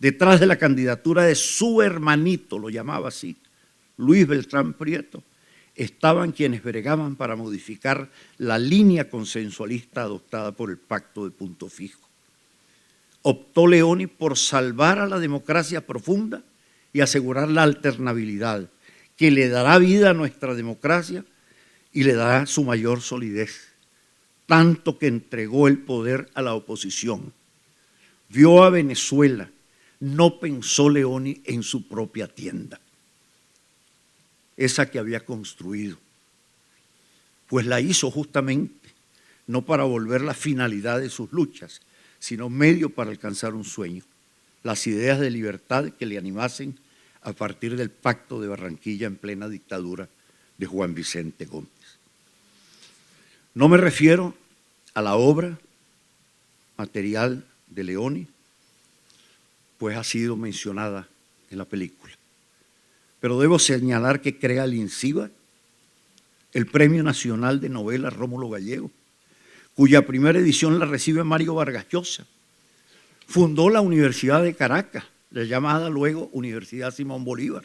Detrás de la candidatura de su hermanito, lo llamaba así, Luis Beltrán Prieto, estaban quienes bregaban para modificar la línea consensualista adoptada por el Pacto de Punto Fijo. Optó Leoni por salvar a la democracia profunda y asegurar la alternabilidad, que le dará vida a nuestra democracia y le dará su mayor solidez, tanto que entregó el poder a la oposición. Vio a Venezuela, no pensó Leoni en su propia tienda, esa que había construido, pues la hizo justamente no para volver la finalidad de sus luchas, sino medio para alcanzar un sueño, las ideas de libertad que le animasen a partir del Pacto de Barranquilla en plena dictadura de Juan Vicente Gómez. No me refiero a la obra material de Leoni, pues ha sido mencionada en la película. Pero debo señalar que crea el INCIBA, el Premio Nacional de Novela Rómulo Gallego, cuya primera edición la recibe Mario Vargas Llosa. Fundó la Universidad de Caracas, la llamada luego Universidad Simón Bolívar,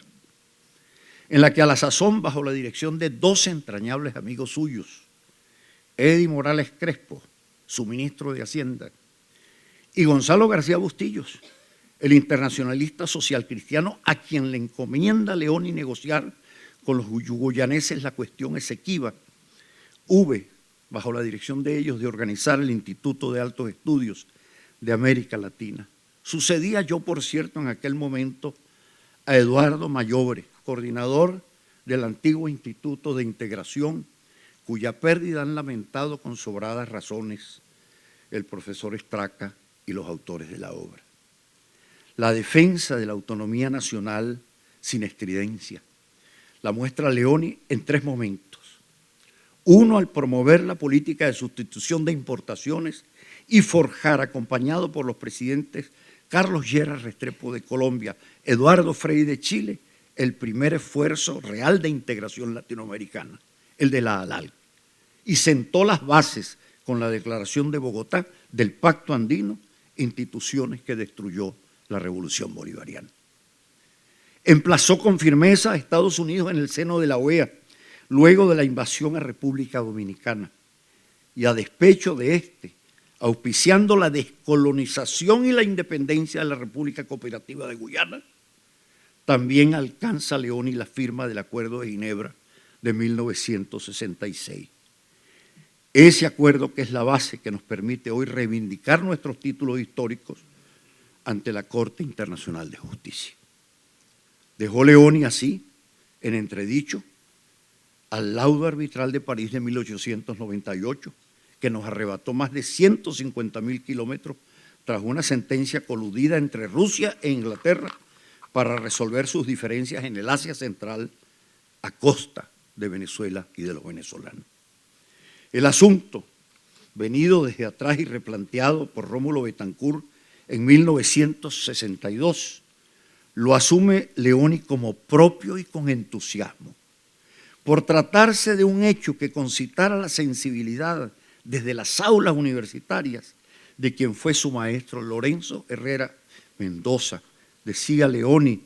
en la que a la sazón, bajo la dirección de dos entrañables amigos suyos, Eddie Morales Crespo, su ministro de Hacienda, y Gonzalo García Bustillos, el internacionalista social cristiano a quien le encomienda Leoni negociar con los guyaneses la cuestión Esequiba, bajo la dirección de ellos, de organizar el Instituto de Altos Estudios de América Latina. Sucedía yo, por cierto, en aquel momento a Eduardo Mayobre, coordinador del antiguo Instituto de Integración, cuya pérdida han lamentado con sobradas razones el profesor Estraca y los autores de la obra. La defensa de la autonomía nacional sin estridencia la muestra Leoni en tres momentos. Uno, al promover la política de sustitución de importaciones y forjar, acompañado por los presidentes Carlos Llera Restrepo de Colombia, Eduardo Frei de Chile, el primer esfuerzo real de integración latinoamericana, el de la ALAL, y sentó las bases con la Declaración de Bogotá del Pacto Andino, instituciones que destruyó la Revolución Bolivariana. Emplazó con firmeza a Estados Unidos en el seno de la OEA, luego de la invasión a República Dominicana, y a despecho de este, auspiciando la descolonización y la independencia de la República Cooperativa de Guyana, también alcanza Leoni la firma del Acuerdo de Ginebra de 1966. Ese acuerdo que es la base que nos permite hoy reivindicar nuestros títulos históricos ante la Corte Internacional de Justicia. Dejó Leoni así, en entredicho, al laudo arbitral de París de 1898, que nos arrebató más de 150.000 kilómetros tras una sentencia coludida entre Rusia e Inglaterra para resolver sus diferencias en el Asia Central a costa de Venezuela y de los venezolanos. El asunto, venido desde atrás y replanteado por Rómulo Betancourt en 1962, lo asume Leoni como propio y con entusiasmo. Por tratarse de un hecho que concitara la sensibilidad desde las aulas universitarias de quien fue su maestro Lorenzo Herrera Mendoza, decía Leoni,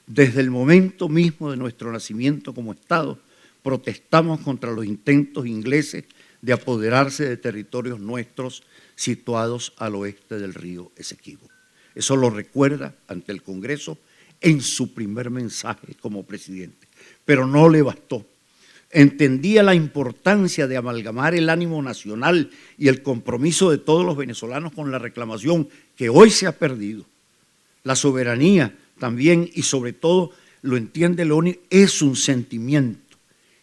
desde el momento mismo de nuestro nacimiento como Estado, protestamos contra los intentos ingleses de apoderarse de territorios nuestros situados al oeste del río Esequibo. Eso lo recuerda ante el Congreso en su primer mensaje como presidente, pero no le bastó. Entendía la importancia de amalgamar el ánimo nacional y el compromiso de todos los venezolanos con la reclamación que hoy se ha perdido. La soberanía también, y sobre todo, lo entiende Leoni, es un sentimiento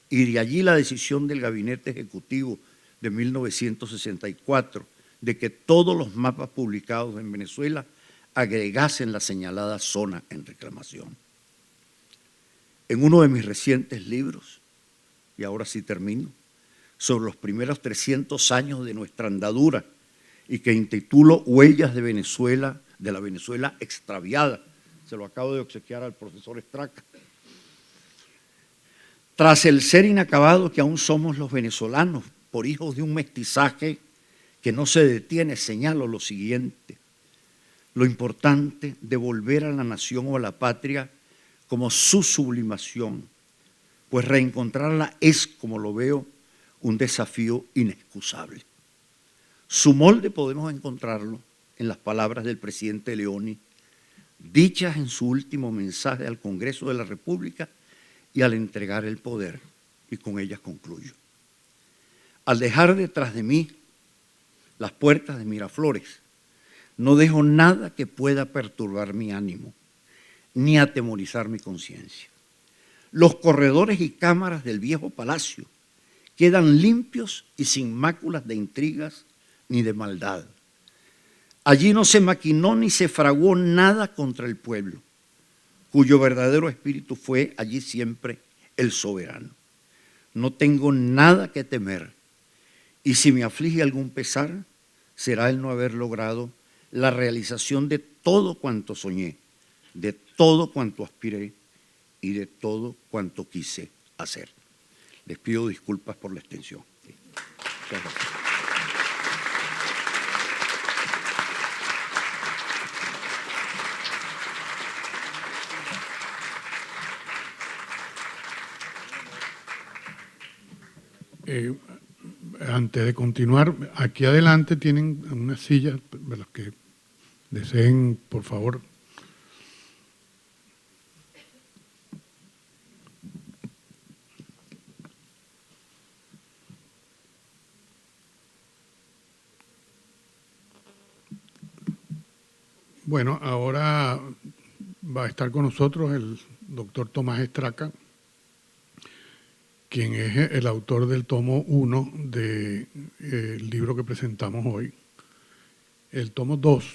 y de allí la decisión del Gabinete Ejecutivo de 1964 de que todos los mapas publicados en Venezuela agregasen la señalada zona en reclamación. En uno de mis recientes libros, y ahora sí termino, sobre los primeros 300 años de nuestra andadura y que intitulo Huellas de Venezuela, de la Venezuela extraviada, se lo acabo de obsequiar al profesor Straca. Tras el ser inacabado que aún somos los venezolanos, por hijos de un mestizaje que no se detiene, señalo lo siguiente: lo importante de volver a la nación o a la patria como su sublimación, pues reencontrarla es, como lo veo, un desafío inexcusable. Su molde podemos encontrarlo en las palabras del presidente Leoni, dichas en su último mensaje al Congreso de la República y al entregar el poder, y con ellas concluyo. Al dejar detrás de mí las puertas de Miraflores, no dejo nada que pueda perturbar mi ánimo, ni atemorizar mi conciencia. Los corredores y cámaras del viejo palacio quedan limpios y sin máculas de intrigas ni de maldad. Allí no se maquinó ni se fraguó nada contra el pueblo, cuyo verdadero espíritu fue allí siempre el soberano. No tengo nada que temer, y si me aflige algún pesar, será el no haber logrado la realización de todo cuanto soñé, de todo cuanto aspiré y de todo cuanto quise hacer. Les pido disculpas por la extensión. Muchas gracias. Antes de continuar, aquí adelante tienen unas sillas, de las que deseen, por favor. Bueno, ahora va a estar con nosotros el doctor Tomás Straca, quien es el autor del tomo 1 del libro que presentamos hoy. El tomo 2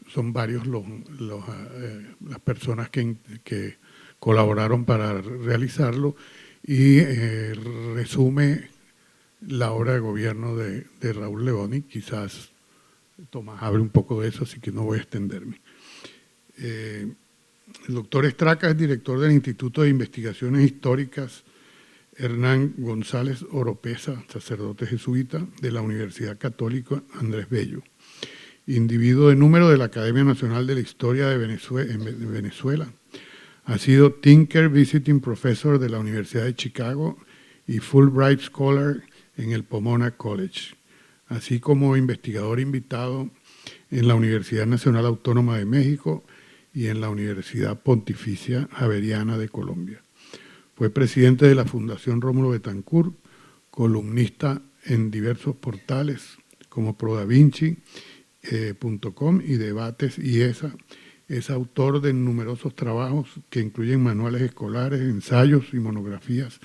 son varios las personas que colaboraron para realizarlo y resume la obra de gobierno de Raúl Leoni. Quizás Tomás hable un poco de eso, así que no voy a extenderme. El doctor Straca es director del Instituto de Investigaciones Históricas Hernán González Oropesa, sacerdote jesuita de la Universidad Católica Andrés Bello, individuo de número de la Academia Nacional de la Historia de Venezuela. Ha sido Tinker Visiting Professor de la Universidad de Chicago y Fulbright Scholar en el Pomona College, así como investigador invitado en la Universidad Nacional Autónoma de México y en la Universidad Pontificia Javeriana de Colombia. Fue presidente de la Fundación Rómulo Betancourt, columnista en diversos portales como ProDaVinci.com y Debates y ESA. Es autor de numerosos trabajos que incluyen manuales escolares, ensayos y monografías,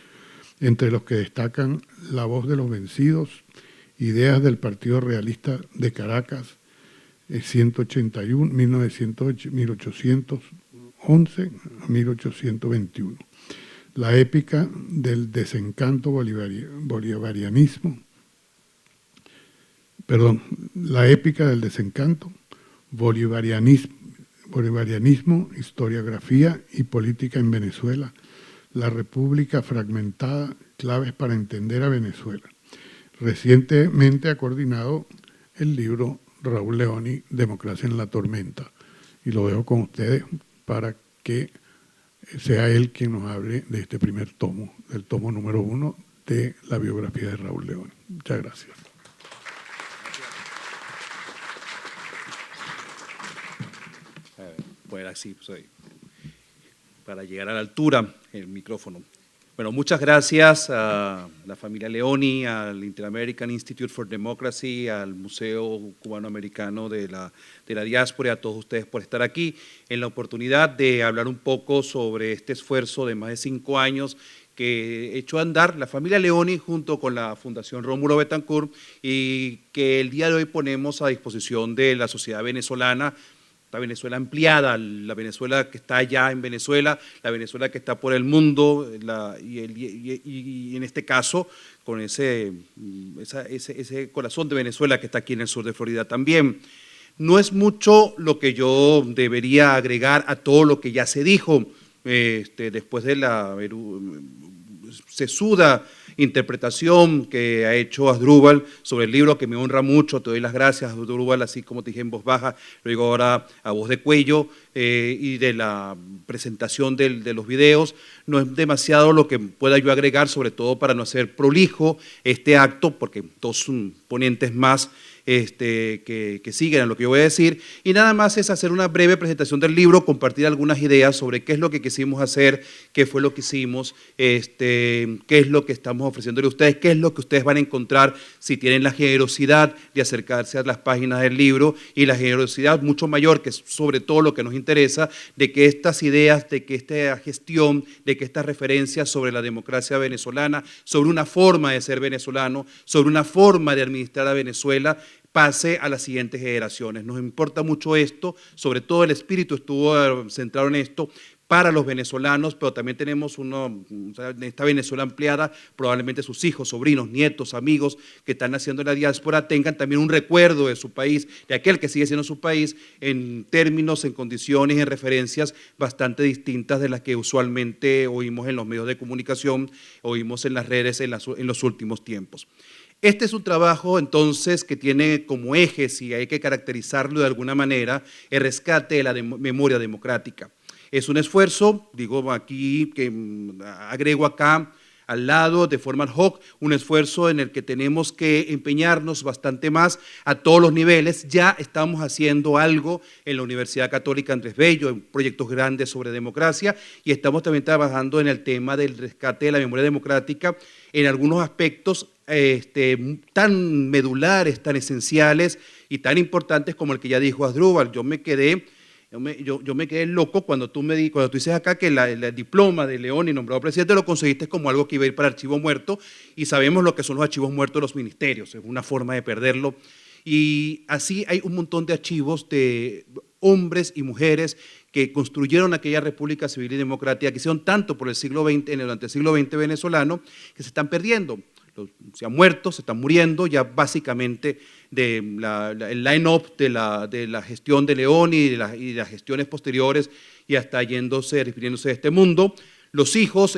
entre los que destacan La voz de los vencidos, Ideas del Partido Realista de Caracas, 1811 a 1821. La épica del desencanto bolivarianismo, historiografía y política en Venezuela, la República fragmentada, claves para entender a Venezuela. Recientemente ha coordinado el libro Raúl Leoni, Democracia en la Tormenta, y lo dejo con ustedes para que sea él quien nos hable de este primer tomo, del tomo número 1 de la biografía de Raúl Leoni. Muchas gracias. Pues así, para llegar a la altura, el micrófono. Bueno, muchas gracias a la familia Leoni, al Inter-American Institute for Democracy, al Museo Cubano-Americano de la Diáspora y a todos ustedes por estar aquí en la oportunidad de hablar un poco sobre este esfuerzo de más de 5 años que echó a andar la familia Leoni junto con la Fundación Rómulo Betancourt y que el día de hoy ponemos a disposición de la sociedad venezolana, la Venezuela ampliada, la Venezuela que está allá en Venezuela, la Venezuela que está por el mundo y en este caso con ese corazón de Venezuela que está aquí en el sur de Florida también. No es mucho lo que yo debería agregar a todo lo que ya se dijo después de la sesuda interpretación que ha hecho Asdrúbal sobre el libro, que me honra mucho. Te doy las gracias, Asdrúbal, así como te dije en voz baja, lo digo ahora a voz de cuello, y de la presentación de los videos. No es demasiado lo que pueda yo agregar, sobre todo para no hacer prolijo este acto, porque dos ponentes más que siguen a lo que yo voy a decir, y nada más es hacer una breve presentación del libro, compartir algunas ideas sobre qué es lo que quisimos hacer, qué fue lo que hicimos, qué es lo que estamos ofreciéndole a ustedes, qué es lo que ustedes van a encontrar si tienen la generosidad de acercarse a las páginas del libro, y la generosidad mucho mayor, que es sobre todo lo que nos interesa, de que estas ideas, de que esta gestión, de que estas referencias sobre la democracia venezolana, sobre una forma de ser venezolano, sobre una forma de administrar a Venezuela, pase a las siguientes generaciones. Nos importa mucho esto, sobre todo el espíritu estuvo centrado en esto para los venezolanos, pero también tenemos en esta Venezuela ampliada, probablemente sus hijos, sobrinos, nietos, amigos que están haciendo la diáspora tengan también un recuerdo de su país, de aquel que sigue siendo su país, en términos, en condiciones, en referencias bastante distintas de las que usualmente oímos en los medios de comunicación, oímos en las redes en los últimos tiempos. Este es un trabajo, entonces, que tiene como eje, si hay que caracterizarlo de alguna manera, el rescate de la memoria democrática. Es un esfuerzo, digo aquí, que agrego acá al lado, de forma ad hoc, un esfuerzo en el que tenemos que empeñarnos bastante más a todos los niveles. Ya estamos haciendo algo en la Universidad Católica Andrés Bello, en proyectos grandes sobre democracia, y estamos también trabajando en el tema del rescate de la memoria democrática en algunos aspectos tan medulares, tan esenciales y tan importantes como el que ya dijo Asdrúbal. Yo me quedé loco cuando tú dices acá que el diploma de Leoni nombrado presidente lo conseguiste como algo que iba a ir para archivo muerto, y sabemos lo que son los archivos muertos de los ministerios, es una forma de perderlo. Y así hay un montón de archivos de hombres y mujeres que construyeron aquella República Civil y Democrática, que hicieron tanto por el siglo XX, durante el siglo XX venezolano, que se están perdiendo. Se han muerto, se están muriendo, ya básicamente el line-up de la gestión de Leoni y de las gestiones posteriores, y hasta refiriéndose a este mundo. Los hijos,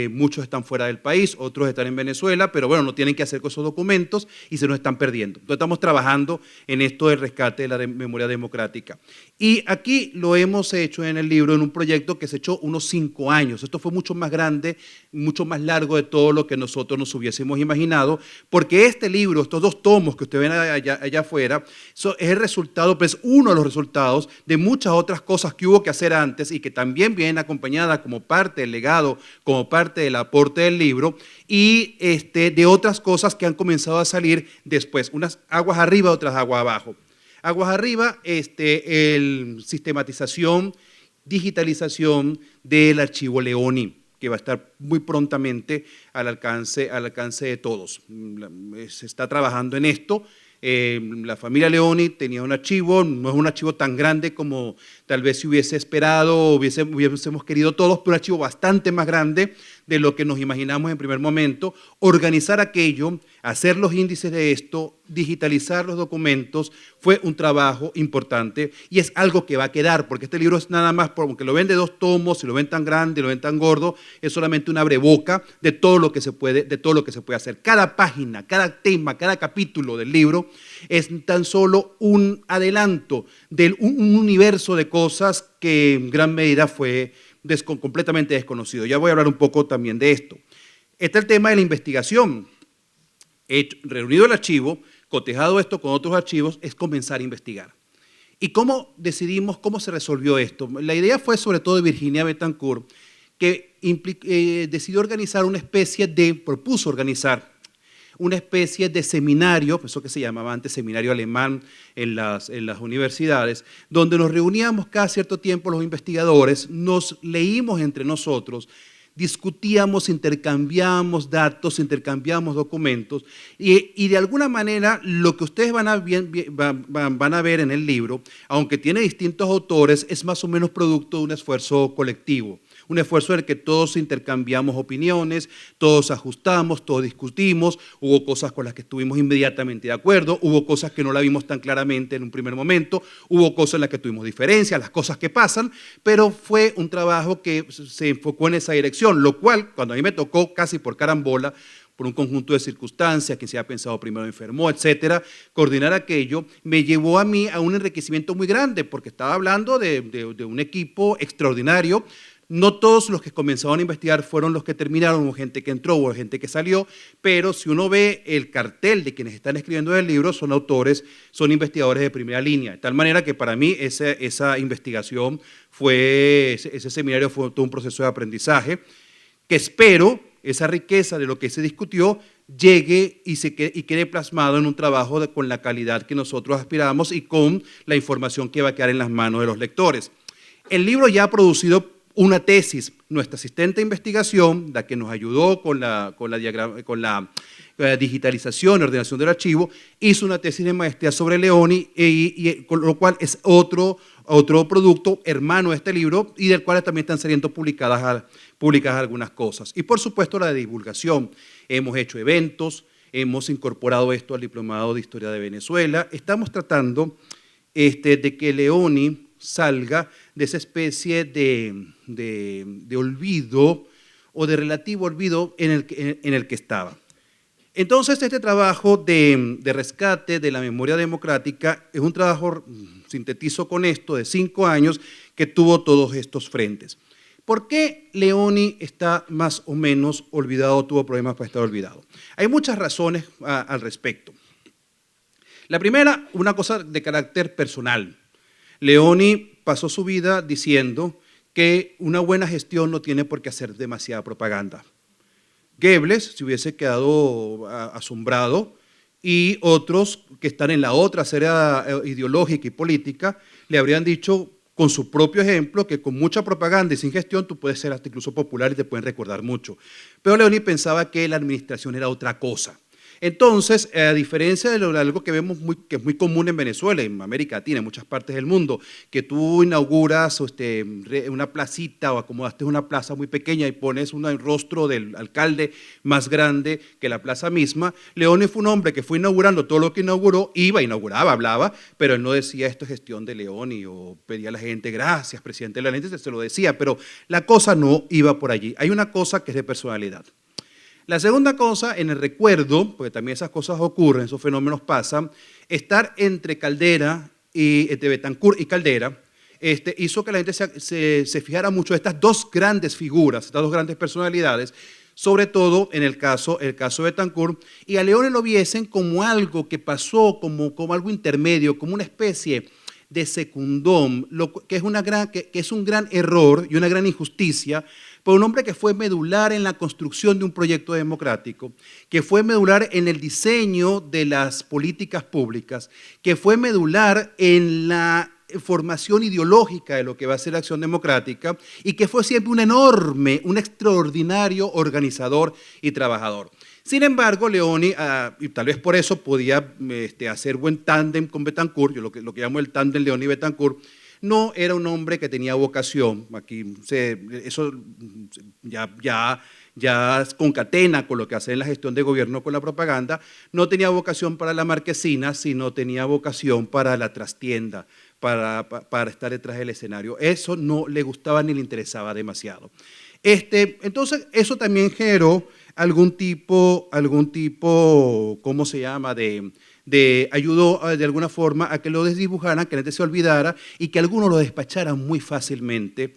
muchos están fuera del país, otros están en Venezuela, pero bueno, no tienen que hacer con esos documentos y se nos están perdiendo. Entonces estamos trabajando en esto del rescate de la memoria democrática. Y aquí lo hemos hecho en el libro, en un proyecto que se echó unos 5 años. Esto fue mucho más grande, mucho más largo de todo lo que nosotros nos hubiésemos imaginado, porque este libro, estos 2 tomos que ustedes ven allá afuera, es el resultado, pues uno de los resultados de muchas otras cosas que hubo que hacer antes y que también vienen acompañadas como parte del legado, como parte del aporte del libro, y de otras cosas que han comenzado a salir después, unas aguas arriba, otras aguas abajo. Aguas arriba, sistematización, digitalización del archivo Leoni, que va a estar muy prontamente al alcance de todos. Se está trabajando en esto. La familia Leoni tenía un archivo, no es un archivo tan grande como tal vez se hubiese esperado o hubiésemos querido todos, pero un archivo bastante más grande de lo que nos imaginamos en primer momento. Organizar aquello, hacer los índices de esto, digitalizar los documentos, fue un trabajo importante y es algo que va a quedar, porque este libro es nada más, aunque lo ven de 2 tomos, si lo ven tan grande, lo ven tan gordo, es solamente una abreboca de todo lo que se puede hacer. Cada página, cada tema, cada capítulo del libro es tan solo un adelanto de un universo de cosas que en gran medida fue completamente desconocido. Ya voy a hablar un poco también de esto. Está el tema de la investigación. Reunido el archivo, cotejado esto con otros archivos, es comenzar a investigar. ¿Y cómo decidimos, cómo se resolvió esto? La idea fue sobre todo de Virginia Betancourt, que decidió propuso organizar una especie de seminario, eso que se llamaba antes seminario alemán en las universidades, donde nos reuníamos cada cierto tiempo los investigadores, nos leímos entre nosotros discutíamos, intercambiábamos datos, intercambiábamos documentos y de alguna manera lo que ustedes van a ver en el libro, aunque tiene distintos autores, es más o menos producto de un esfuerzo colectivo. Un esfuerzo en el que todos intercambiamos opiniones, todos ajustamos, todos discutimos, hubo cosas con las que estuvimos inmediatamente de acuerdo, hubo cosas que no la vimos tan claramente en un primer momento, hubo cosas en las que tuvimos diferencias, las cosas que pasan, pero fue un trabajo que se enfocó en esa dirección, lo cual, cuando a mí me tocó casi por carambola, por un conjunto de circunstancias, que se había pensado primero enfermó, etcétera, coordinar aquello me llevó a mí a un enriquecimiento muy grande, porque estaba hablando de un equipo extraordinario. No todos los que comenzaron a investigar fueron los que terminaron, hubo gente que entró, hubo gente que salió, pero si uno ve el cartel de quienes están escribiendo el libro, son autores, son investigadores de primera línea. De tal manera que para mí esa investigación ese seminario fue todo un proceso de aprendizaje, que espero esa riqueza de lo que se discutió llegue y quede plasmado en un trabajo con la calidad que nosotros aspiramos y con la información que va a quedar en las manos de los lectores. El libro ya ha producido una tesis. Nuestra asistente de investigación, la que nos ayudó con la digitalización y ordenación del archivo, hizo una tesis de maestría sobre Leoni, con lo cual es otro producto hermano de este libro y del cual también están saliendo publicadas algunas cosas. Y por supuesto la de divulgación. Hemos hecho eventos, hemos incorporado esto al Diplomado de Historia de Venezuela. Estamos tratando de que Leoni salga de esa especie de olvido o de relativo olvido en el que estaba. Entonces, este trabajo de rescate de la memoria democrática es un trabajo, sintetizo con esto, de 5 años que tuvo todos estos frentes. ¿Por qué Leoni está más o menos olvidado, tuvo problemas para estar olvidado? Hay muchas razones al respecto. La primera, una cosa de carácter personal. Leoni pasó su vida diciendo que una buena gestión no tiene por qué hacer demasiada propaganda. Goebbels se hubiese quedado asombrado y otros que están en la otra acera ideológica y política le habrían dicho con su propio ejemplo que con mucha propaganda y sin gestión tú puedes ser hasta incluso popular y te pueden recordar mucho. Pero Leoni pensaba que la administración era otra cosa. Entonces, a diferencia de algo que vemos que es muy común en Venezuela, en América Latina, en muchas partes del mundo, que tú inauguras una placita o acomodaste una plaza muy pequeña y pones un rostro del alcalde más grande que la plaza misma, Leoni fue un hombre que fue inaugurando todo lo que inauguró, inauguraba, hablaba, pero él no decía esto es gestión de Leoni o pedía a la gente gracias, presidente de la gente, se lo decía, pero la cosa no iba por allí. Hay una cosa que es de personalidad. La segunda cosa, en el recuerdo, porque también esas cosas ocurren, esos fenómenos pasan, estar entre Caldera y Bethancourt y Caldera, hizo que la gente se fijara mucho en estas dos grandes figuras, estas dos grandes personalidades, sobre todo en el caso de Bethancourt, y a Leoni lo viesen como algo que pasó, como algo intermedio, como una especie de secundón, que es un gran error y una gran injusticia, por un hombre que fue medular en la construcción de un proyecto democrático, que fue medular en el diseño de las políticas públicas, que fue medular en la formación ideológica de lo que va a ser la acción democrática y que fue siempre un extraordinario organizador y trabajador. Sin embargo, Leoni, y tal vez por eso podía hacer buen tándem con Bethancourt, yo lo que llamo el tándem Leoni-Bethancourt, no era un hombre que tenía vocación, aquí eso ya concatena con lo que hace en la gestión de gobierno con la propaganda, no tenía vocación para la marquesina, sino tenía vocación para la trastienda, para estar detrás del escenario. Eso no le gustaba ni le interesaba demasiado. Entonces, eso también generó algún tipo, ¿cómo se llama?, ayudó de alguna forma a que lo desdibujaran, que la gente se olvidara y que algunos lo despacharan muy fácilmente,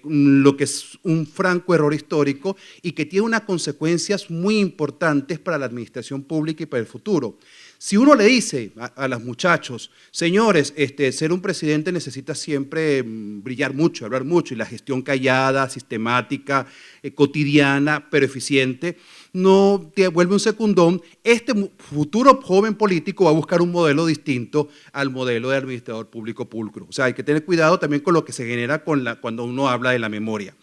lo que es un franco error histórico y que tiene unas consecuencias muy importantes para la administración pública y para el futuro. Si uno le dice a los muchachos, señores, ser un presidente necesita siempre brillar mucho, hablar mucho, y la gestión callada, sistemática, cotidiana, pero eficiente, no te vuelve un secundón, este futuro joven político va a buscar un modelo distinto al modelo de administrador público pulcro. O sea, hay que tener cuidado también con lo que se genera cuando uno habla de la memoria.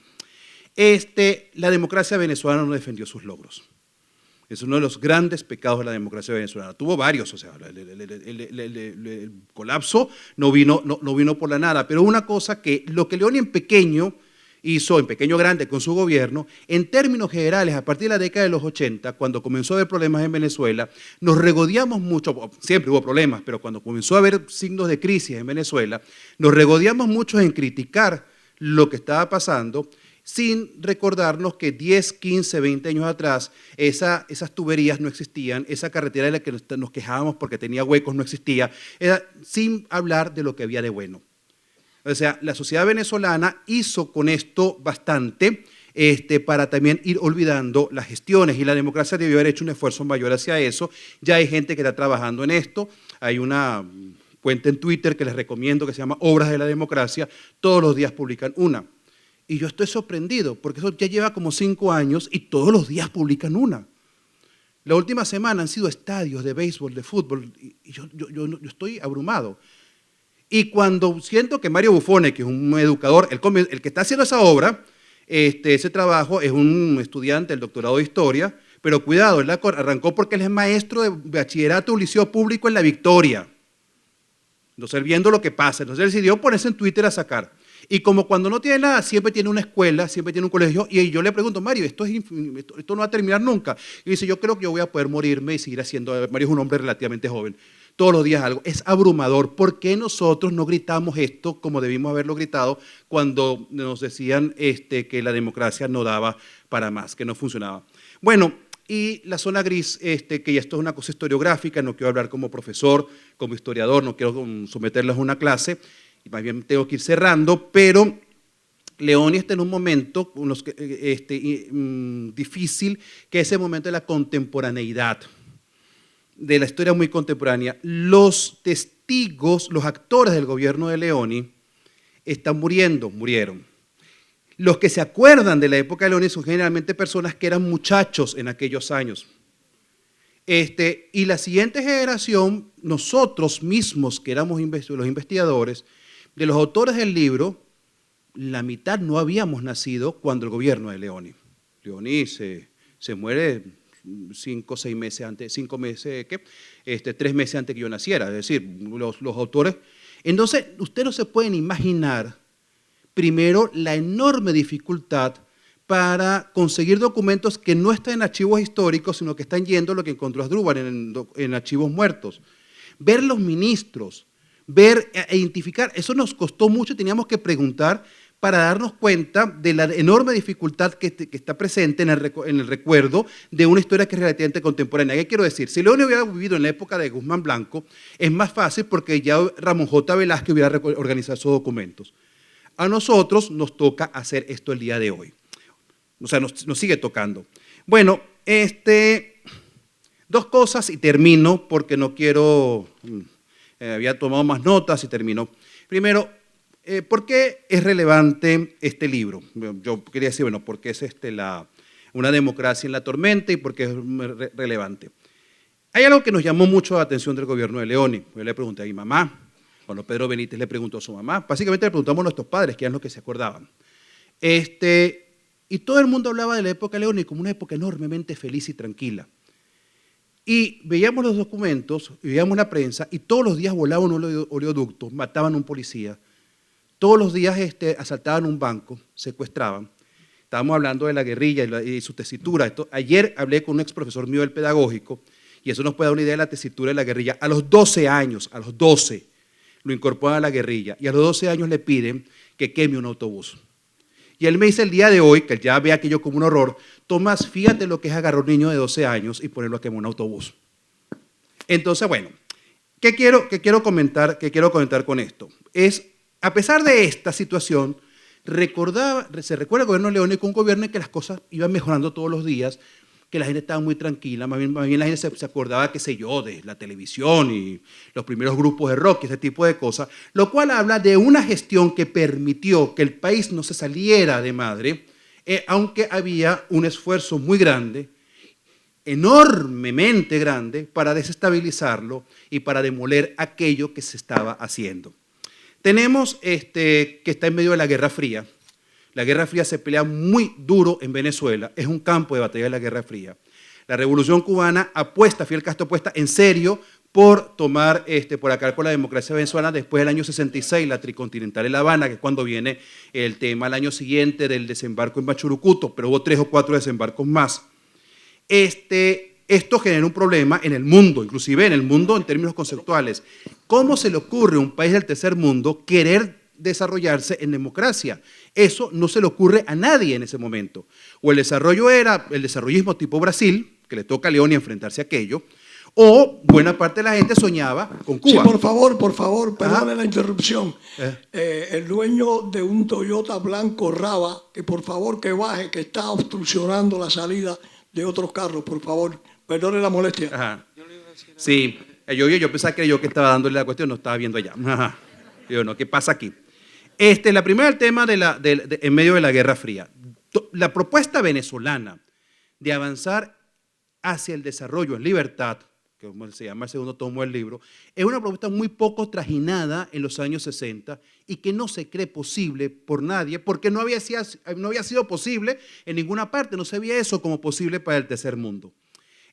la democracia venezolana no defendió sus logros. Es uno de los grandes pecados de la democracia venezolana. Tuvo varios, o sea, el colapso no vino por la nada, pero una cosa que lo que Leoni en pequeño hizo, en pequeño grande con su gobierno, en términos generales, a partir de la década de los 80, cuando comenzó a haber problemas en Venezuela, nos regodeamos mucho, siempre hubo problemas, pero cuando comenzó a haber signos de crisis en Venezuela, nos regodeamos mucho en criticar lo que estaba pasando, sin recordarnos que 10, 15, 20 años atrás esas tuberías no existían, esa carretera de la que nos quejábamos porque tenía huecos no existía, sin hablar de lo que había de bueno. O sea, la sociedad venezolana hizo con esto bastante para también ir olvidando las gestiones, y la democracia debió haber hecho un esfuerzo mayor hacia eso. Ya hay gente que está trabajando en esto, hay una cuenta en Twitter que les recomiendo que se llama Obras de la Democracia, todos los días publican una. Y yo estoy sorprendido, porque eso ya lleva como 5 años y todos los días publican una. La última semana han sido estadios de béisbol, de fútbol, y yo estoy abrumado. Y cuando siento que Mario Buffone, que es un educador, el que está haciendo esa obra, ese trabajo, es un estudiante del doctorado de Historia, pero cuidado, él arrancó porque él es maestro de bachillerato de un liceo público en La Victoria. Entonces, viendo lo que pasa, entonces él decidió ponerse en Twitter a sacar. Y como cuando no tiene nada, siempre tiene una escuela, siempre tiene un colegio, y yo le pregunto, Mario, esto no va a terminar nunca. Y dice, yo creo que yo voy a poder morirme y seguir haciendo. Mario es un hombre relativamente joven. Todos los días algo. Es abrumador. ¿Por qué nosotros no gritamos esto como debimos haberlo gritado cuando nos decían que la democracia no daba para más, que no funcionaba? Bueno, y la zona gris, que ya esto es una cosa historiográfica, no quiero hablar como profesor, como historiador, no quiero someterles a una clase, y más bien tengo que ir cerrando, pero Leoni está en un momento difícil, que es el momento de la contemporaneidad, de la historia muy contemporánea. Los testigos, los actores del gobierno de Leoni están murieron. Los que se acuerdan de la época de Leoni son generalmente personas que eran muchachos en aquellos años. Y la siguiente generación, nosotros mismos que éramos los investigadores, de los autores del libro, la mitad no habíamos nacido cuando el gobierno de Leoni. Leoni se muere 5 6 meses antes, 5 meses, 3 meses antes que yo naciera, es decir, los autores. Entonces, ustedes no se pueden imaginar, primero, la enorme dificultad para conseguir documentos que no están en archivos históricos, sino que están yendo lo que encontró Asdrúbal en archivos muertos. Ver los ministros, ver e identificar, eso nos costó mucho, teníamos que preguntar para darnos cuenta de la enorme dificultad que está presente en el recuerdo de una historia que es relativamente contemporánea. ¿Qué quiero decir? Si Leoni hubiera vivido en la época de Guzmán Blanco, es más fácil porque ya Ramón J. Velázquez hubiera organizado esos documentos. A nosotros nos toca hacer esto el día de hoy. O sea, nos sigue tocando. Bueno, 2 cosas y termino porque no quiero... había tomado más notas y terminó. Primero, ¿por qué es relevante este libro? Yo quería decir, bueno, ¿por qué es una democracia en la tormenta y por qué es relevante? Hay algo que nos llamó mucho la atención del gobierno de Leoni. Yo le pregunté a mi mamá, cuando Pedro Benítez le preguntó a su mamá, básicamente le preguntamos a nuestros padres, que eran los que se acordaban. Y todo el mundo hablaba de la época de Leoni como una época enormemente feliz y tranquila. Y veíamos los documentos, y veíamos la prensa, y todos los días volaban un oleoducto, mataban a un policía, todos los días asaltaban un banco, secuestraban. Estábamos hablando de la guerrilla y su tesitura. Ayer hablé con un ex profesor mío del pedagógico, y eso nos puede dar una idea de la tesitura de la guerrilla. A los 12 años, a los 12, lo incorporan a la guerrilla, y a los 12 años le piden que queme un autobús. Y él me dice el día de hoy, que ya ve aquello como un horror, Tomás, fíjate lo que es agarrar a un niño de 12 años y ponerlo a quemar un autobús. Entonces, bueno, ¿qué quiero comentar con esto? A pesar de esta situación, se recuerda el gobierno de Leoni como un gobierno en que las cosas iban mejorando todos los días, que la gente estaba muy tranquila, más bien la gente se acordaba, qué sé yo, de la televisión y los primeros grupos de rock, ese tipo de cosas, lo cual habla de una gestión que permitió que el país no se saliera de madre, aunque había un esfuerzo muy grande, enormemente grande, para desestabilizarlo y para demoler aquello que se estaba haciendo. Tenemos que está en medio de la Guerra Fría. La Guerra Fría se pelea muy duro en Venezuela, es un campo de batalla de la Guerra Fría. La Revolución Cubana Fidel Castro apuesta en serio por tomar, por acabar con la democracia venezolana después del año 66, la tricontinental en La Habana, que es cuando viene el tema al año siguiente del desembarco en Machurucuto, pero hubo 3 o 4 desembarcos más. Esto genera un problema en el mundo, inclusive en el mundo en términos conceptuales. ¿Cómo se le ocurre a un país del tercer mundo querer desarrollarse en democracia? Eso no se le ocurre a nadie en ese momento. O el desarrollo era el desarrollismo tipo Brasil, que le toca a Leoni enfrentarse a aquello, o buena parte de la gente soñaba con Cuba. Sí, por favor, perdone la interrupción. El dueño de un Toyota blanco Raba, que por favor que baje, que está obstruccionando la salida de otros carros, por favor, perdone la molestia. Ajá. Sí, yo pensaba que yo que estaba dándole la cuestión, no estaba viendo allá. Ajá. Yo no, ¿qué pasa aquí? La primera, el tema en medio de la Guerra Fría. La propuesta venezolana de avanzar hacia el desarrollo en libertad, que se llama el segundo tomo del libro, es una propuesta muy poco trajinada en los años 60 y que no se cree posible por nadie, porque no había sido posible en ninguna parte, no se veía eso como posible para el tercer mundo.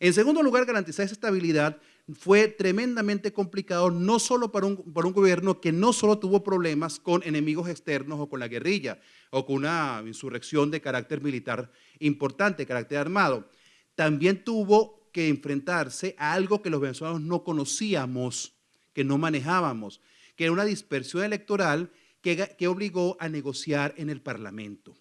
En segundo lugar, garantizar esa estabilidad fue tremendamente complicado, no solo para un gobierno que no solo tuvo problemas con enemigos externos o con la guerrilla o con una insurrección de carácter militar importante, de carácter armado, también tuvo que enfrentarse a algo que los venezolanos no conocíamos, que no manejábamos, que era una dispersión electoral que obligó a negociar en el Parlamento.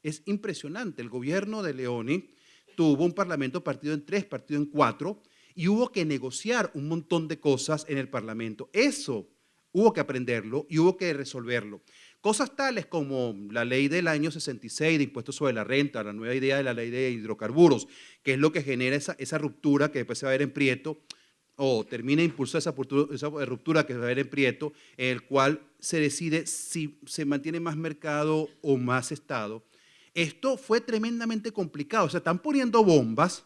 Es impresionante, el gobierno de Leoni tuvo un Parlamento partido en 3, partido en 4, y hubo que negociar un montón de cosas en el Parlamento. Eso hubo que aprenderlo y hubo que resolverlo. Cosas tales como la ley del año 66 de impuestos sobre la renta, la nueva idea de la ley de hidrocarburos, que es lo que genera esa ruptura que después se va a ver en Prieto, o termina impulsando esa ruptura que se va a ver en Prieto, en el cual se decide si se mantiene más mercado o más Estado. Esto fue tremendamente complicado, o sea, están poniendo bombas,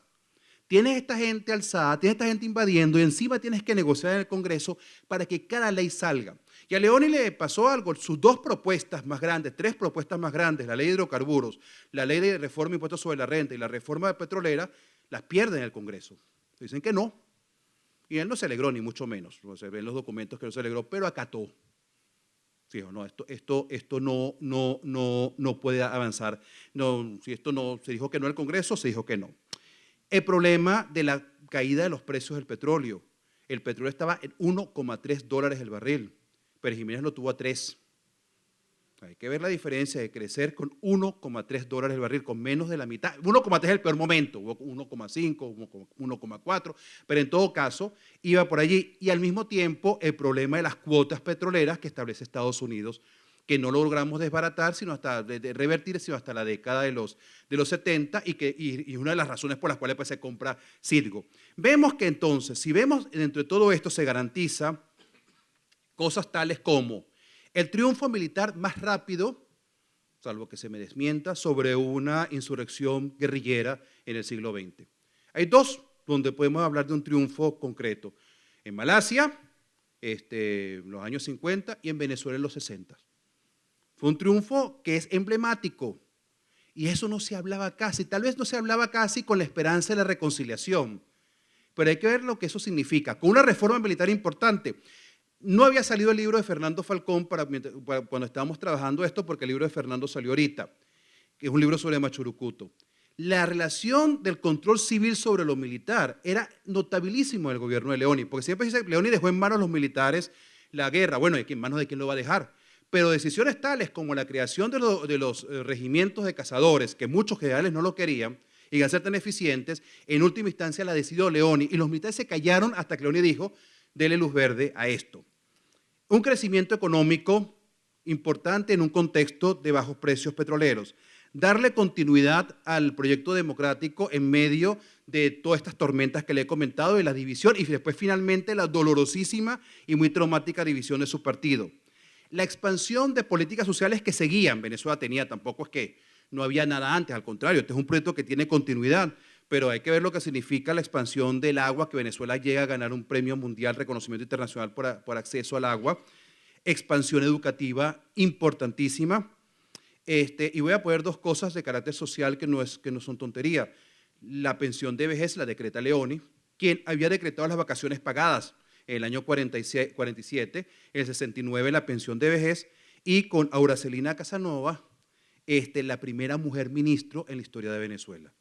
tienes esta gente alzada, tienes esta gente invadiendo y encima tienes que negociar en el Congreso para que cada ley salga. Y a Leoni le pasó algo, sus 2 propuestas más grandes, 3 propuestas más grandes, la ley de hidrocarburos, la ley de reforma de impuestos sobre la renta y la reforma petrolera, las pierden en el Congreso. Dicen que no. Y él no se alegró, ni mucho menos. Se ven los documentos que no se alegró, pero acató. Dijo, no, esto no puede avanzar. No, si esto no, se dijo que no al Congreso, se dijo que no. El problema de la caída de los precios del petróleo. El petróleo estaba en $1,3 el barril. Pérez Jiménez lo tuvo a 3. Hay que ver la diferencia de crecer con $1,3 el barril, con menos de la mitad. 1,3 es el peor momento, hubo 1,5, 1,4, pero en todo caso iba por allí. Y al mismo tiempo el problema de las cuotas petroleras que establece Estados Unidos, que no logramos desbaratar, sino hasta revertir, sino hasta la década de los 70, y una de las razones por las cuales pues, se compra Citgo. Vemos que entonces, si vemos dentro de todo esto, se garantiza cosas tales como el triunfo militar más rápido, salvo que se me desmienta, sobre una insurrección guerrillera en el siglo XX. Hay 2 donde podemos hablar de un triunfo concreto. En Malasia, en los años 50, y en Venezuela en los 60. Fue un triunfo que es emblemático, y eso no se hablaba casi, tal vez no se hablaba casi con la esperanza de la reconciliación, pero hay que ver lo que eso significa. Con una reforma militar importante. No había salido el libro de Fernando Falcón para cuando estábamos trabajando esto, porque el libro de Fernando salió ahorita, que es un libro sobre Machurucuto. La relación del control civil sobre lo militar era notabilísimo en el gobierno de Leoni, porque siempre dice que Leoni dejó en manos a los militares la guerra. Bueno, ¿en manos de quién lo va a dejar? Pero decisiones tales como la creación de los regimientos de cazadores, que muchos generales no lo querían, y al ser tan eficientes, en última instancia la decidió Leoni, y los militares se callaron hasta que Leoni dijo, dele luz verde a esto. Un crecimiento económico importante en un contexto de bajos precios petroleros. Darle continuidad al proyecto democrático en medio de todas estas tormentas que le he comentado, de la división y después finalmente la dolorosísima y muy traumática división de su partido. La expansión de políticas sociales que seguían, Venezuela tenía, tampoco es que no había nada antes, al contrario, este es un proyecto que tiene continuidad, pero hay que ver lo que significa la expansión del agua, que Venezuela llega a ganar un premio mundial, reconocimiento internacional por acceso al agua, expansión educativa importantísima, Y voy a poner dos cosas de carácter social que no son tontería. La pensión de vejez la decreta Leoni, quien había decretado las vacaciones pagadas en el año 47, en el 69 la pensión de vejez, y con Auracelina Casanova, la primera mujer ministro en la historia de Venezuela,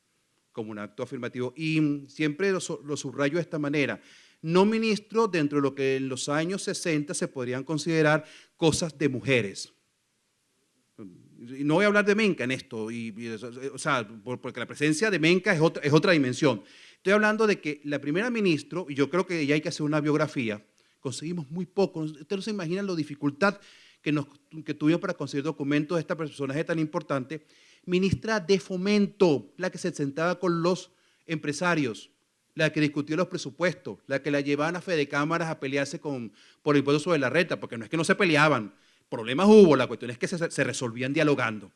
como un acto afirmativo. Y siempre lo subrayo de esta manera: no ministro dentro de lo que en los años 60 se podrían considerar cosas de mujeres. Y no voy a hablar de Menca en esto, o sea, porque la presencia de Menca es otra dimensión. Estoy hablando de que la primera ministra, y yo creo que ya hay que hacer una biografía, conseguimos muy poco. Ustedes no se imaginan la dificultad que tuvimos para conseguir documentos de esta personaje tan importante. Ministra de Fomento, la que se sentaba con los empresarios, la que discutió los presupuestos, la que la llevaban a Fedecámaras a pelearse por el impuesto sobre la renta, porque no es que no se peleaban, problemas hubo, la cuestión es que se resolvían dialogando.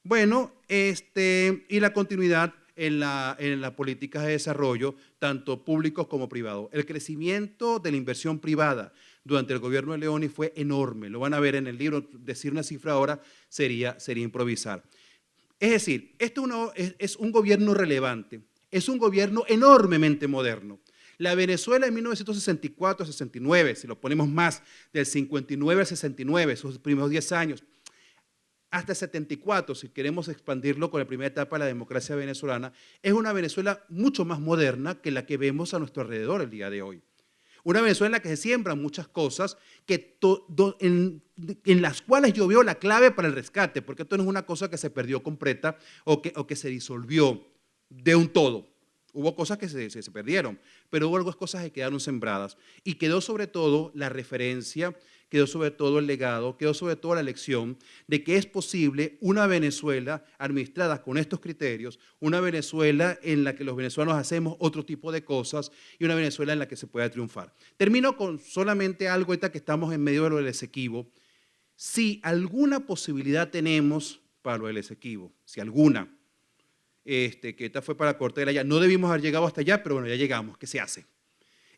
Bueno, y la continuidad en la política de desarrollo, tanto públicos como privados. El crecimiento de la inversión privada durante el gobierno de Leoni fue enorme. Lo van a ver en el libro. Decir una cifra ahora sería improvisar. Es decir, esto es un gobierno relevante, es un gobierno enormemente moderno. La Venezuela en 1964-69, si lo ponemos más, del 59 al 69, sus primeros 10 años, hasta 74, si queremos expandirlo con la primera etapa de la democracia venezolana, es una Venezuela mucho más moderna que la que vemos a nuestro alrededor el día de hoy. Una Venezuela en la que se siembran muchas cosas en las cuales yo veo la clave para el rescate, porque esto no es una cosa que se perdió completa o que se disolvió de un todo. Hubo cosas que se perdieron, pero hubo algunas cosas que quedaron sembradas. Y quedó sobre todo la referencia, quedó sobre todo el legado, quedó sobre todo la lección de que es posible una Venezuela administrada con estos criterios, una Venezuela en la que los venezolanos hacemos otro tipo de cosas y una Venezuela en la que se pueda triunfar. Termino con solamente algo, ahorita que estamos en medio de lo del Esequibo. Si alguna posibilidad tenemos para lo del Esequibo, si alguna, que esta fue para Corte de la Ya, no debimos haber llegado hasta allá, pero bueno, ya llegamos. ¿Qué se hace?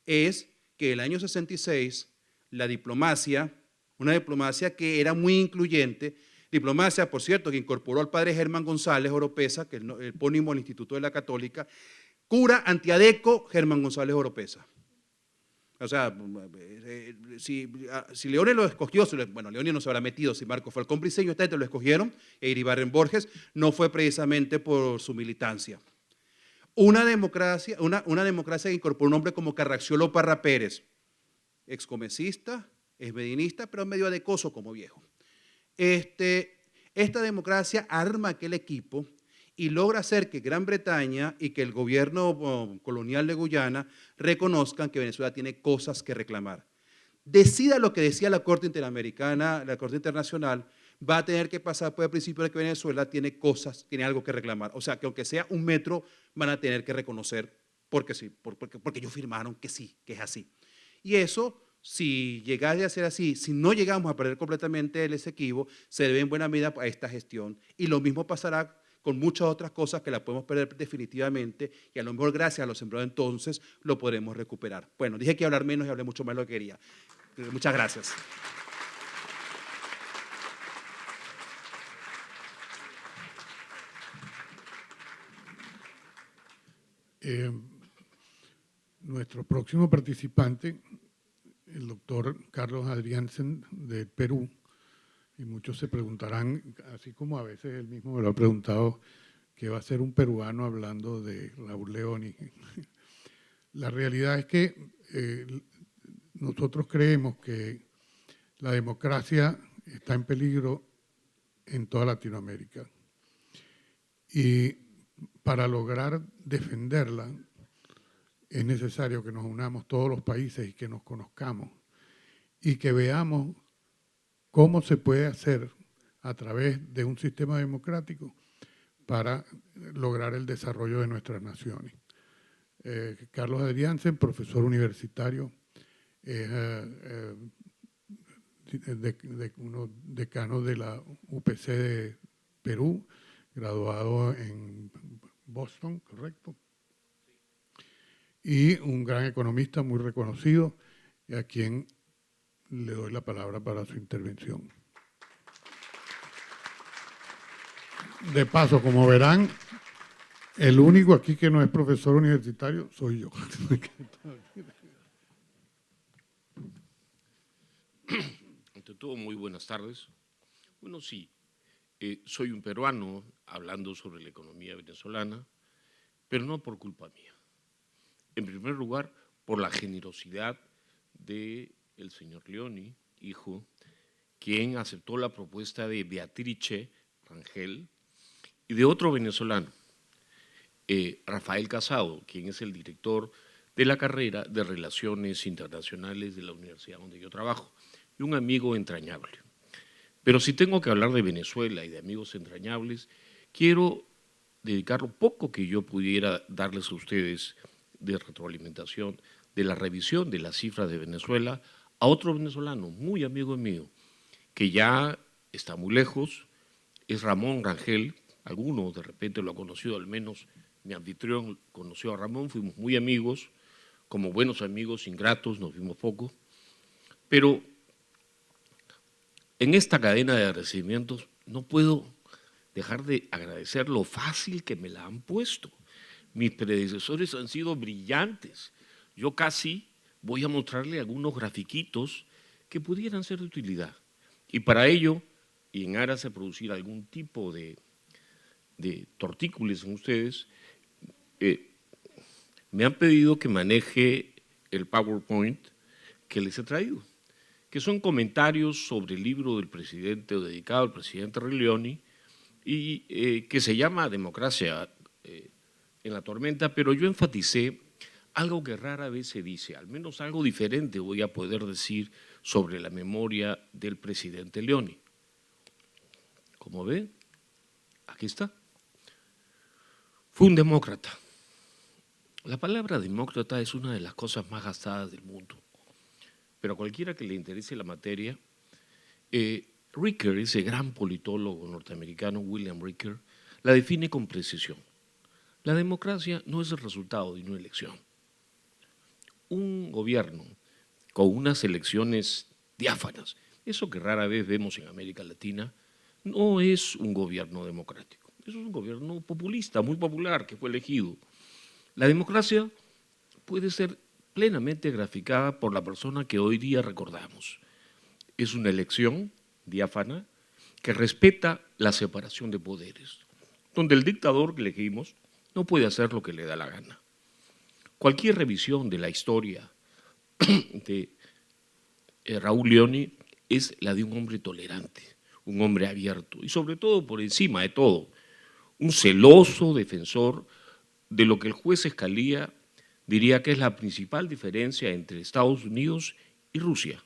Es que el año 66, la diplomacia, una diplomacia que era muy incluyente, diplomacia, por cierto, que incorporó al padre Germán González Oropesa, que es el epónimo del Instituto de la Católica, cura antiadeco Germán González Oropesa. O sea, si Leoni lo escogió, bueno, Leoni no se habrá metido, si Marco Falcón Briceño lo escogieron, e Iribarren Borges, no fue precisamente por su militancia. Una democracia que incorporó un hombre como Carracciolo Parra Pérez, excomecista, exmedinista, pero medio adecoso como viejo. Esta democracia arma aquel equipo y logra hacer que Gran Bretaña y que el gobierno colonial de Guyana reconozcan que Venezuela tiene cosas que reclamar. Decida lo que decía la Corte Interamericana, la Corte Internacional, va a tener que pasar por el principio de que Venezuela tiene algo que reclamar. O sea, que aunque sea un metro, van a tener que reconocer porque sí, porque ellos firmaron que sí, que es así. Y eso, si llegase a ser así, si no llegamos a perder completamente el Esequibo, se debe en buena medida a esta gestión. Y lo mismo pasará con muchas otras cosas que la podemos perder definitivamente y a lo mejor gracias a los sembrados entonces lo podremos recuperar. Bueno, dije que iba a hablar menos y hablé mucho más de lo que quería. Muchas gracias. Nuestro próximo participante, el doctor Carlos Adriansen de Perú, y muchos se preguntarán, así como a veces él mismo me lo ha preguntado, ¿qué va a ser un peruano hablando de Raúl Leoni? La realidad es que nosotros creemos que la democracia está en peligro en toda Latinoamérica. Y para lograr defenderla es necesario que nos unamos todos los países y que nos conozcamos y que veamos cómo se puede hacer a través de un sistema democrático para lograr el desarrollo de nuestras naciones. Carlos Adriansen, profesor universitario, uno decano de la UPC de Perú, graduado en Boston, ¿correcto? Y un gran economista muy reconocido, a quien le doy la palabra para su intervención. De paso, como verán, el único aquí que no es profesor universitario soy yo. Ante todo, muy buenas tardes. Bueno, sí, soy un peruano hablando sobre la economía venezolana, pero no por culpa mía. En primer lugar, por la generosidad del señor Leoni, hijo, quien aceptó la propuesta de Beatrice Rangel y de otro venezolano, Rafael Casado, quien es el director de la carrera de Relaciones Internacionales de la universidad donde yo trabajo, y un amigo entrañable. Pero si tengo que hablar de Venezuela y de amigos entrañables, quiero dedicar lo poco que yo pudiera darles a ustedes de retroalimentación, de la revisión de las cifras de Venezuela, a otro venezolano, muy amigo mío, que ya está muy lejos, es Ramón Rangel. Alguno de repente lo ha conocido, al menos mi anfitrión conoció a Ramón, fuimos muy amigos, como buenos amigos, ingratos, nos vimos poco, pero en esta cadena de agradecimientos no puedo dejar de agradecer lo fácil que me la han puesto. Mis predecesores han sido brillantes. Yo casi voy a mostrarle algunos grafiquitos que pudieran ser de utilidad. Y para ello, y en aras de producir algún tipo de tortícolis en ustedes, me han pedido que maneje el PowerPoint que les he traído, que son comentarios sobre el libro del presidente o dedicado al presidente Leoni y que se llama Democracia en la tormenta, pero yo enfaticé algo que rara vez se dice, al menos algo diferente voy a poder decir sobre la memoria del presidente Leoni. Como ven, aquí está. Fue un demócrata. La palabra demócrata es una de las cosas más gastadas del mundo, pero a cualquiera que le interese la materia, Ricker, ese gran politólogo norteamericano, William Ricker, la define con precisión. La democracia no es el resultado de una elección. Un gobierno con unas elecciones diáfanas, eso que rara vez vemos en América Latina, no es un gobierno democrático, eso es un gobierno populista, muy popular, que fue elegido. La democracia puede ser plenamente graficada por la persona que hoy día recordamos. Es una elección diáfana que respeta la separación de poderes, donde el dictador que elegimos no puede hacer lo que le da la gana. Cualquier revisión de la historia de Raúl Leoni es la de un hombre tolerante, un hombre abierto y sobre todo, por encima de todo, un celoso defensor de lo que el juez Scalia diría que es la principal diferencia entre Estados Unidos y Rusia,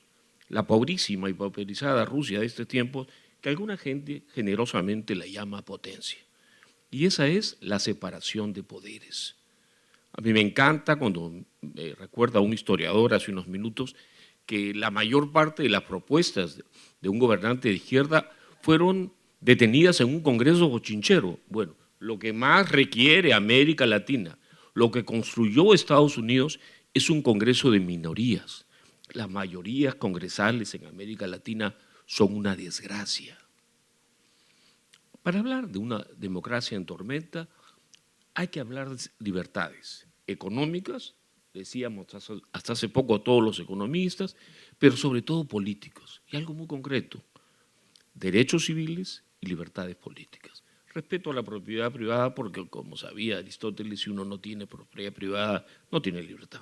la pobrísima y pauperizada Rusia de este tiempo que alguna gente generosamente la llama potencia. Y esa es la separación de poderes. A mí me encanta cuando me recuerda un historiador hace unos minutos que la mayor parte de las propuestas de un gobernante de izquierda fueron detenidas en un congreso bochinchero. Bueno, lo que más requiere América Latina, lo que construyó Estados Unidos es un congreso de minorías. Las mayorías congresales en América Latina son una desgracia. Para hablar de una democracia en tormenta hay que hablar de libertades económicas, decíamos hasta hace poco a todos los economistas, pero sobre todo políticos, y algo muy concreto, derechos civiles y libertades políticas. Respeto a la propiedad privada porque, como sabía Aristóteles, si uno no tiene propiedad privada, no tiene libertad.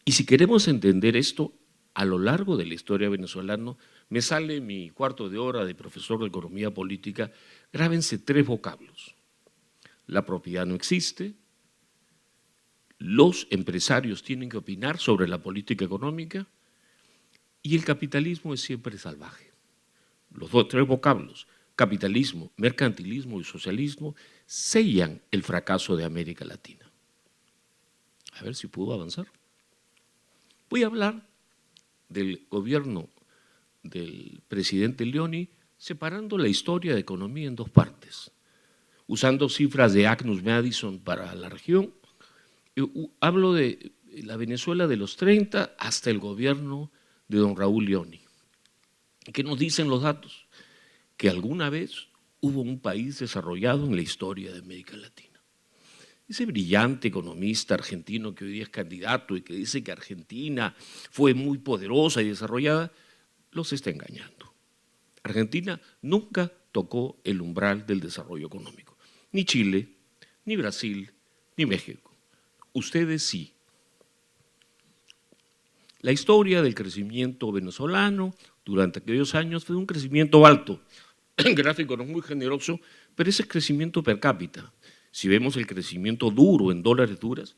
Y si queremos entender esto, a lo largo de la historia venezolana, me sale mi cuarto de hora de profesor de economía política, grábense 3 vocablos. La propiedad no existe, los empresarios tienen que opinar sobre la política económica y el capitalismo es siempre salvaje. Los 3 vocablos, capitalismo, mercantilismo y socialismo, sellan el fracaso de América Latina. A ver si puedo avanzar. Voy a hablar del gobierno del presidente Leoni separando la historia de economía en 2 partes, usando cifras de Agnus Madison para la región. Hablo de la Venezuela de los 30 hasta el gobierno de don Raúl Leoni. ¿Qué nos dicen los datos? Que alguna vez hubo un país desarrollado en la historia de América Latina. Ese brillante economista argentino que hoy día es candidato y que dice que Argentina fue muy poderosa y desarrollada, los está engañando. Argentina nunca tocó el umbral del desarrollo económico. Ni Chile, ni Brasil, ni México. Ustedes sí. La historia del crecimiento venezolano durante aquellos años fue un crecimiento alto. El gráfico no es muy generoso, pero ese crecimiento per cápita. Si vemos el crecimiento duro en dólares duras,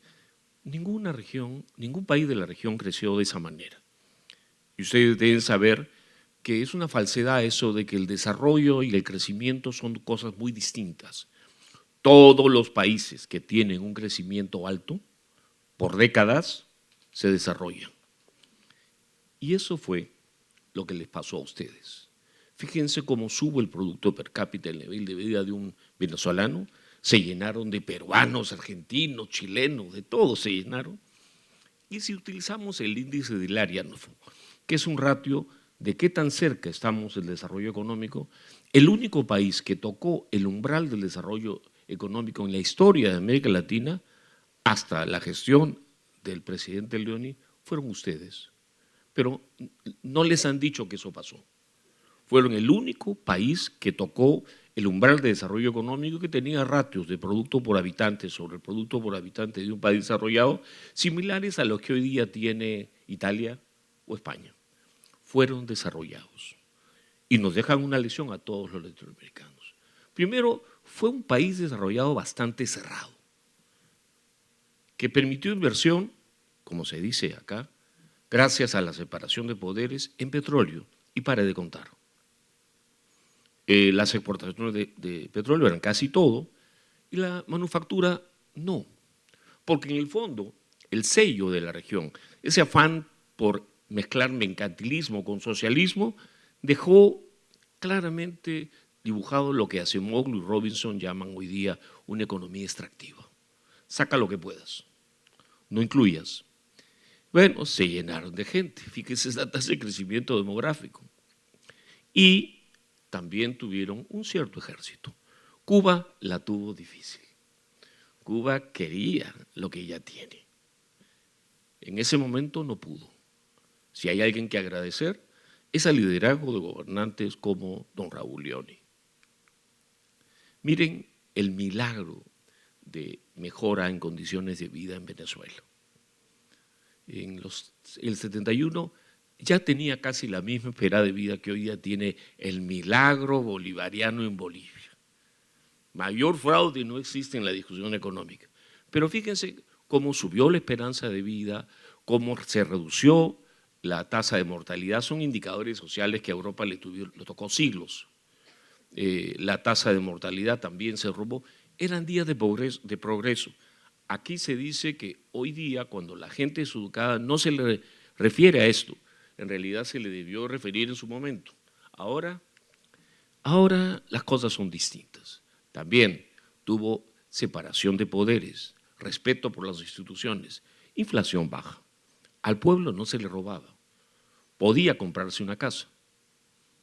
ninguna región, ningún país de la región creció de esa manera. Y ustedes deben saber que es una falsedad eso de que el desarrollo y el crecimiento son cosas muy distintas. Todos los países que tienen un crecimiento alto, por décadas, se desarrollan. Y eso fue lo que les pasó a ustedes. Fíjense cómo sube el producto per cápita, el nivel de vida de un venezolano. Se llenaron de peruanos, argentinos, chilenos, de todos se llenaron. Y si utilizamos el índice de Lariano, que es un ratio de qué tan cerca estamos del desarrollo económico, el único país que tocó el umbral del desarrollo económico en la historia de América Latina, hasta la gestión del presidente Leoni, fueron ustedes. Pero no les han dicho que eso pasó. Fueron el único país que tocó el umbral de desarrollo económico que tenía ratios de producto por habitante sobre el producto por habitante de un país desarrollado similares a los que hoy día tiene Italia o España. Fueron desarrollados y nos dejan una lección a todos los latinoamericanos. Primero, fue un país desarrollado bastante cerrado, que permitió inversión, como se dice acá, gracias a la separación de poderes en petróleo, y pare de contar. Las exportaciones de petróleo eran casi todo, y la manufactura no, porque en el fondo el sello de la región, ese afán por mezclar mercantilismo con socialismo, dejó claramente dibujado lo que Acemoglu y Robinson llaman hoy día una economía extractiva. Saca lo que puedas, no incluyas. Bueno, se llenaron de gente, fíjense esa tasa de crecimiento demográfico. Y también tuvieron un cierto ejército. Cuba la tuvo difícil. Cuba quería lo que ella tiene. En ese momento no pudo. Si hay alguien que agradecer, es al liderazgo de gobernantes como don Raúl Leoni. Miren el milagro de mejora en condiciones de vida en Venezuela. En el 71 ya tenía casi la misma esperanza de vida que hoy día tiene el milagro bolivariano en Bolivia. Mayor fraude no existe en la discusión económica. Pero fíjense cómo subió la esperanza de vida, cómo se redució la tasa de mortalidad. Son indicadores sociales que a Europa le tocó siglos. La tasa de mortalidad también se robó. Eran días de progreso. Aquí se dice que hoy día, cuando la gente es educada, no se le refiere a esto. En realidad se le debió referir en su momento. Ahora las cosas son distintas. También tuvo separación de poderes, respeto por las instituciones, inflación baja. Al pueblo no se le robaba. Podía comprarse una casa.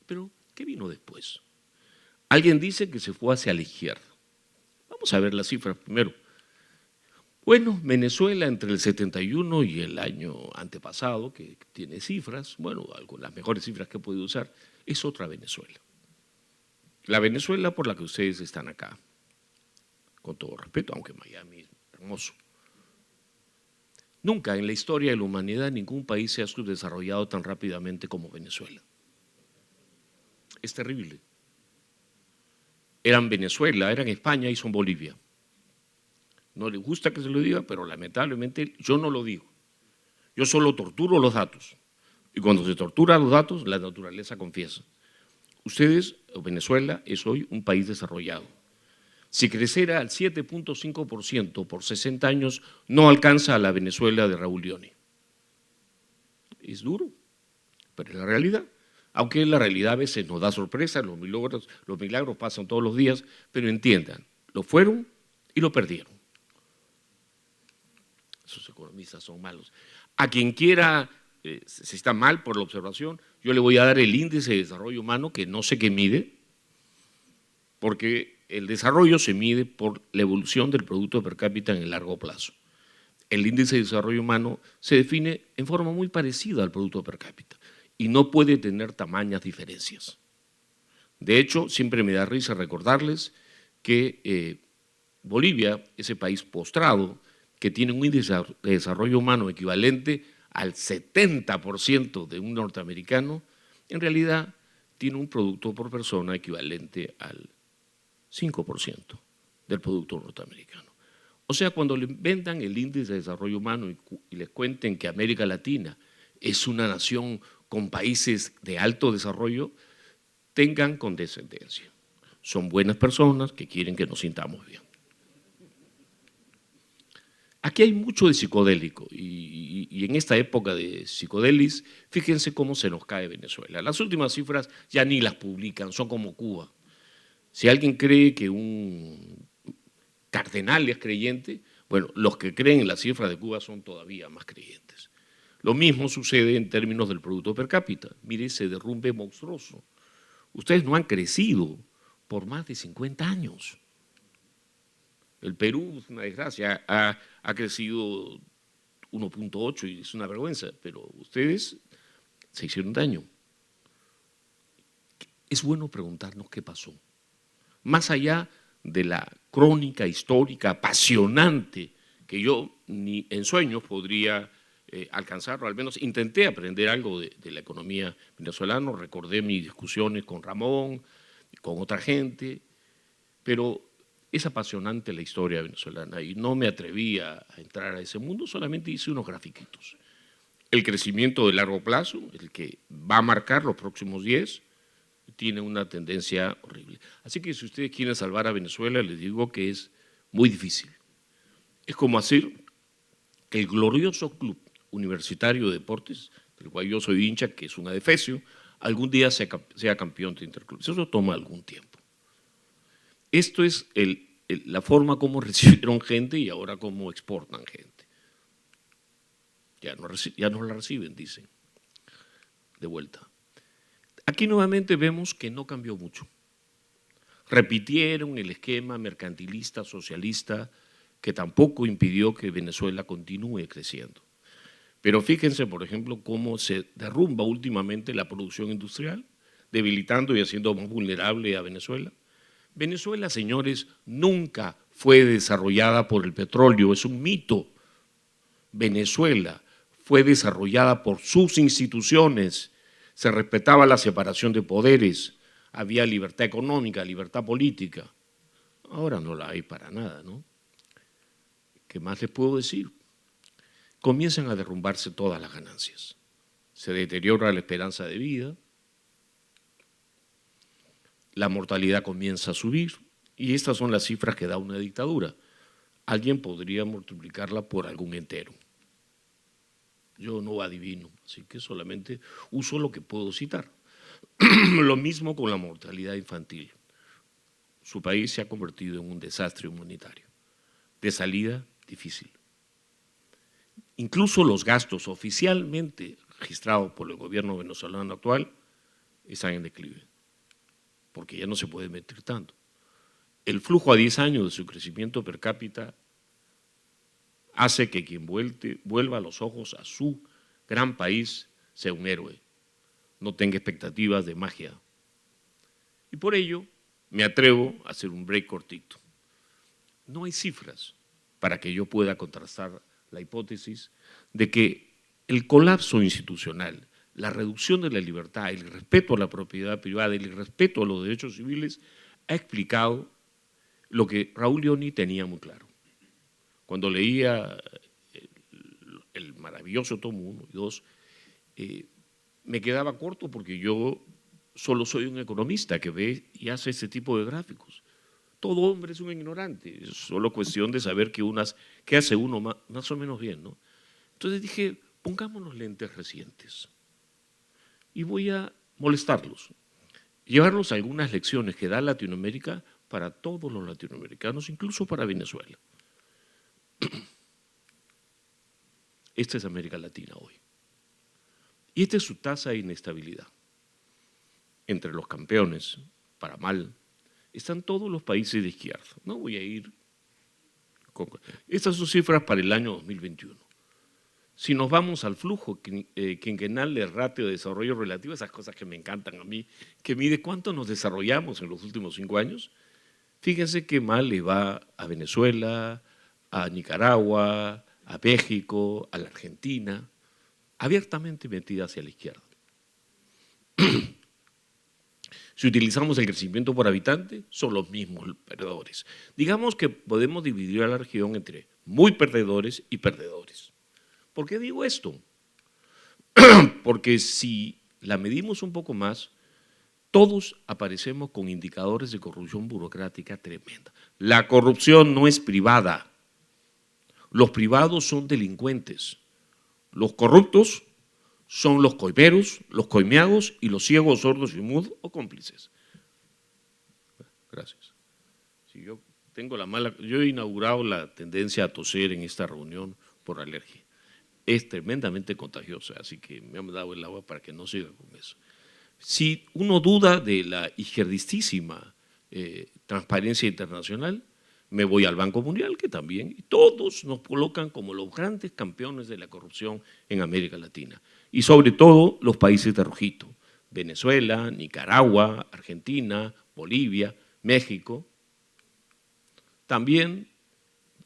Pero, ¿qué vino después? Alguien dice que se fue hacia la izquierda. Vamos a ver las cifras primero. Bueno, Venezuela entre el 71 y el año antepasado, que tiene cifras, bueno, las mejores cifras que he podido usar, es otra Venezuela. La Venezuela por la que ustedes están acá, con todo respeto, aunque Miami es hermoso. Nunca en la historia de la humanidad ningún país se ha subdesarrollado tan rápidamente como Venezuela. Es terrible. Eran Venezuela, eran España y son Bolivia. No les gusta que se lo diga, pero lamentablemente yo no lo digo. Yo solo torturo los datos. Y cuando se tortura los datos, la naturaleza confiesa. Ustedes, Venezuela, es hoy un país desarrollado. Si creciera al 7.5% por 60 años, no alcanza a la Venezuela de Raúl Leoni. Es duro, pero es la realidad. Aunque la realidad a veces nos da sorpresa, los milagros pasan todos los días, pero entiendan, lo fueron y lo perdieron. Esos economistas son malos. A quien quiera, si está mal por la observación, yo le voy a dar el índice de desarrollo humano, que no sé qué mide, porque el desarrollo se mide por la evolución del producto per cápita en el largo plazo. El índice de desarrollo humano se define en forma muy parecida al producto per cápita y no puede tener tamañas diferencias. De hecho, siempre me da risa recordarles que Bolivia, ese país postrado, que tiene un índice de desarrollo humano equivalente al 70% de un norteamericano, en realidad tiene un producto por persona equivalente al 5% del producto norteamericano. O sea, cuando le inventan el índice de desarrollo humano y les cuenten que América Latina es una nación con países de alto desarrollo, tengan condescendencia. Son buenas personas que quieren que nos sintamos bien. Aquí hay mucho de psicodélico y en esta época de psicodelis, fíjense cómo se nos cae Venezuela. Las últimas cifras ya ni las publican, son como Cuba. Si alguien cree que un cardenal es creyente, bueno, los que creen en las cifras de Cuba son todavía más creyentes. Lo mismo sucede en términos del producto per cápita. Mire ese derrumbe monstruoso. Ustedes no han crecido por más de 50 años. El Perú, es una desgracia, ha crecido 1.8 y es una vergüenza, pero ustedes se hicieron daño. Es bueno preguntarnos qué pasó. Más allá de la crónica histórica apasionante que yo ni en sueños podría alcanzar, o al menos intenté aprender algo de la economía venezolana, recordé mis discusiones con Ramón, con otra gente, pero es apasionante la historia venezolana y no me atreví a entrar a ese mundo, solamente hice unos grafiquitos. El crecimiento de largo plazo, el que va a marcar los próximos 10, tiene una tendencia horrible. Así que si ustedes quieren salvar a Venezuela, les digo que es muy difícil. Es como hacer que el glorioso Club Universitario de Deportes, del cual yo soy hincha, que es un adefesio, algún día sea campeón de Interclubes. Eso toma algún tiempo. Esto es la forma como recibieron gente y ahora cómo exportan gente. Ya no la reciben, dicen, de vuelta. Aquí nuevamente vemos que no cambió mucho. Repitieron el esquema mercantilista, socialista, que tampoco impidió que Venezuela continúe creciendo. Pero fíjense, por ejemplo, cómo se derrumba últimamente la producción industrial, debilitando y haciendo más vulnerable a Venezuela. Venezuela, señores, nunca fue desarrollada por el petróleo, es un mito. Venezuela fue desarrollada por sus instituciones, se respetaba la separación de poderes, había libertad económica, libertad política. Ahora no la hay para nada, ¿no? ¿Qué más les puedo decir? Comienzan a derrumbarse todas las ganancias. Se deteriora la esperanza de vida, la mortalidad comienza a subir y estas son las cifras que da una dictadura. Alguien podría multiplicarla por algún entero. Yo no adivino, así que solamente uso lo que puedo citar. Lo mismo con la mortalidad infantil. Su país se ha convertido en un desastre humanitario. De salida, difícil. Incluso los gastos oficialmente registrados por el gobierno venezolano actual están en declive, porque ya no se puede meter tanto. El flujo a 10 años de su crecimiento per cápita hace que quien vuelva los ojos a su gran país sea un héroe, no tenga expectativas de magia. Y por ello me atrevo a hacer un break cortito. No hay cifras para que yo pueda contrastar la hipótesis de que el colapso institucional, la reducción de la libertad, el respeto a la propiedad privada, el respeto a los derechos civiles, ha explicado lo que Raúl Leoni tenía muy claro. Cuando leía el maravilloso tomo 1 y 2, me quedaba corto porque yo solo soy un economista que ve y hace este tipo de gráficos. Todo hombre es un ignorante, es solo cuestión de saber qué hace uno más o menos bien, ¿no? Entonces dije, pongámonos lentes recientes y voy a molestarlos, llevarlos a algunas lecciones que da Latinoamérica para todos los latinoamericanos, incluso para Venezuela. Esta es América Latina hoy. Y esta es su tasa de inestabilidad. Entre los campeones, para mal, están todos los países de izquierda. No voy a ir con… Estas son cifras para el año 2021. Si nos vamos al flujo quinquenal de ratio de desarrollo relativo, esas cosas que me encantan a mí, que mide cuánto nos desarrollamos en los últimos 5 años, fíjense qué mal le va a Venezuela, a Nicaragua, a México, a la Argentina, abiertamente metida hacia la izquierda. Si utilizamos el crecimiento por habitante, son los mismos perdedores. Digamos que podemos dividir a la región entre muy perdedores y perdedores. ¿Por qué digo esto? Porque si la medimos un poco más, todos aparecemos con indicadores de corrupción burocrática tremenda. La corrupción no es privada. Los privados son delincuentes. Los corruptos son los coimeros, los coimeados y los ciegos, sordos y mudos o cómplices. Gracias. Si yo he inaugurado la tendencia a toser en esta reunión por alergia. Es tremendamente contagiosa, así que me han dado el agua para que no siga con eso. Si uno duda de la izquierdistísima transparencia internacional, me voy al Banco Mundial, que también, y todos nos colocan como los grandes campeones de la corrupción en América Latina. Y sobre todo los países de rojito, Venezuela, Nicaragua, Argentina, Bolivia, México. También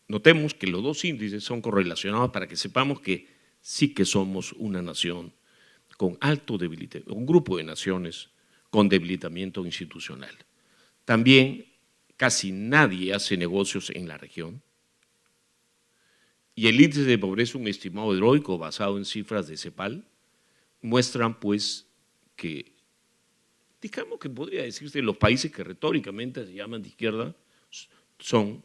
notemos que los dos índices son correlacionados para que sepamos que sí que somos una nación con alto debilitamiento, un grupo de naciones con debilitamiento institucional. También casi nadie hace negocios en la región y el índice de pobreza, un estimado heroico basado en cifras de CEPAL, muestran pues que, digamos que podría decirse, los países que retóricamente se llaman de izquierda son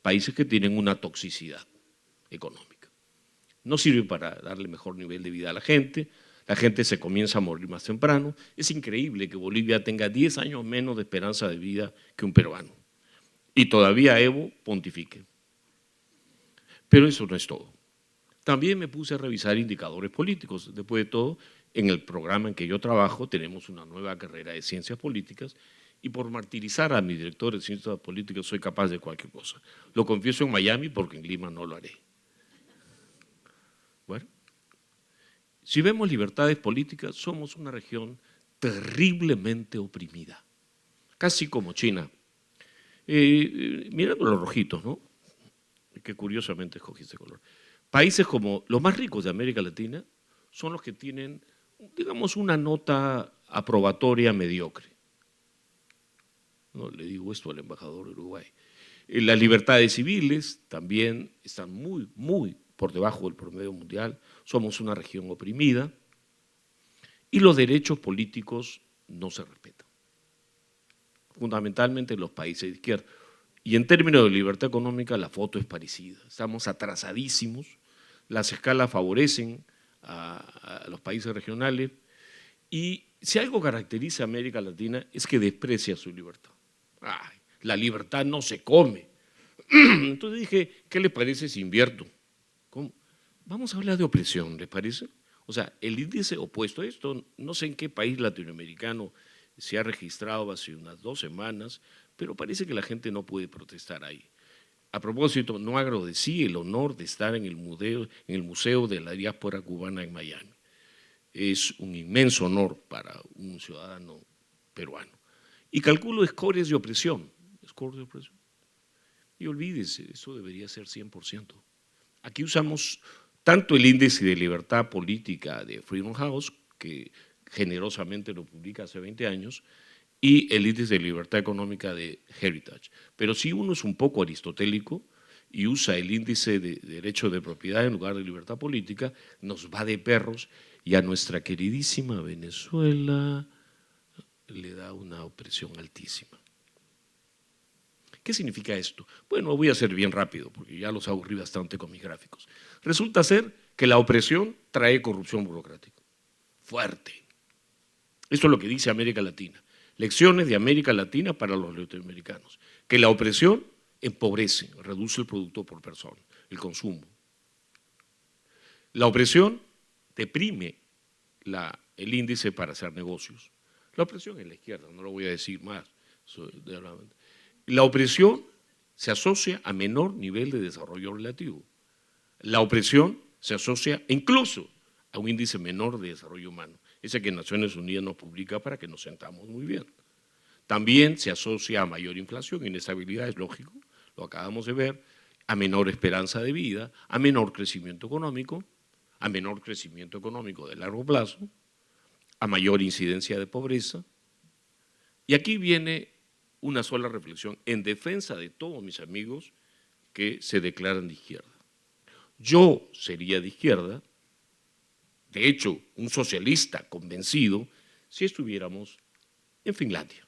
países que tienen una toxicidad económica. No sirve para darle mejor nivel de vida a la gente se comienza a morir más temprano. Es increíble que Bolivia tenga 10 años menos de esperanza de vida que un peruano. Y todavía Evo pontifique. Pero eso no es todo. También me puse a revisar indicadores políticos. Después de todo, en el programa en que yo trabajo tenemos una nueva carrera de ciencias políticas y por martirizar a mi director de ciencias políticas soy capaz de cualquier cosa. Lo confieso en Miami porque en Lima no lo haré. Bueno, si vemos libertades políticas, somos una región terriblemente oprimida, casi como China. Mirando los rojitos, ¿no? Que curiosamente escogí este color. Países como los más ricos de América Latina son los que tienen, digamos, una nota aprobatoria mediocre. No le digo esto al embajador de Uruguay. Las libertades civiles también están muy, muy por debajo del promedio mundial, somos una región oprimida y los derechos políticos no se respetan, fundamentalmente en los países de izquierda. Y en términos de libertad económica la foto es parecida, estamos atrasadísimos, las escalas favorecen a los países regionales y si algo caracteriza a América Latina es que desprecia su libertad. Ay, la libertad no se come. Entonces dije, ¿qué les parece si invierto? ¿Cómo? Vamos a hablar de opresión, ¿les parece? O sea, el índice opuesto a esto, no sé en qué país latinoamericano se ha registrado hace unas 2 semanas, pero parece que la gente no puede protestar ahí. A propósito, no agradecí el honor de estar en el Museo de la Diáspora Cubana en Miami. Es un inmenso honor para un ciudadano peruano. Y calculo scores de opresión. Y olvídese, eso debería ser 100%. Aquí usamos tanto el índice de libertad política de Freedom House, que generosamente lo publica hace 20 años, y el índice de libertad económica de Heritage. Pero si uno es un poco aristotélico y usa el índice de derecho de propiedad en lugar de libertad política, nos va de perros y a nuestra queridísima Venezuela le da una opresión altísima. ¿Qué significa esto? Bueno, voy a ser bien rápido porque ya los aburrí bastante con mis gráficos. Resulta ser que la opresión trae corrupción burocrática. Fuerte. Esto es lo que dice América Latina. Lecciones de América Latina para los latinoamericanos. Que la opresión empobrece, reduce el producto por persona, el consumo. La opresión deprime el índice para hacer negocios. La opresión es la izquierda, no lo voy a decir más. La opresión se asocia a menor nivel de desarrollo relativo. La opresión se asocia incluso a un índice menor de desarrollo humano, ese que Naciones Unidas nos publica para que nos sentamos muy bien. También se asocia a mayor inflación, inestabilidad, es lógico, lo acabamos de ver, a menor esperanza de vida, a menor crecimiento económico de largo plazo, a mayor incidencia de pobreza. Y aquí viene una sola reflexión en defensa de todos mis amigos que se declaran de izquierda. Yo sería de izquierda, de hecho, un socialista convencido, si estuviéramos en Finlandia.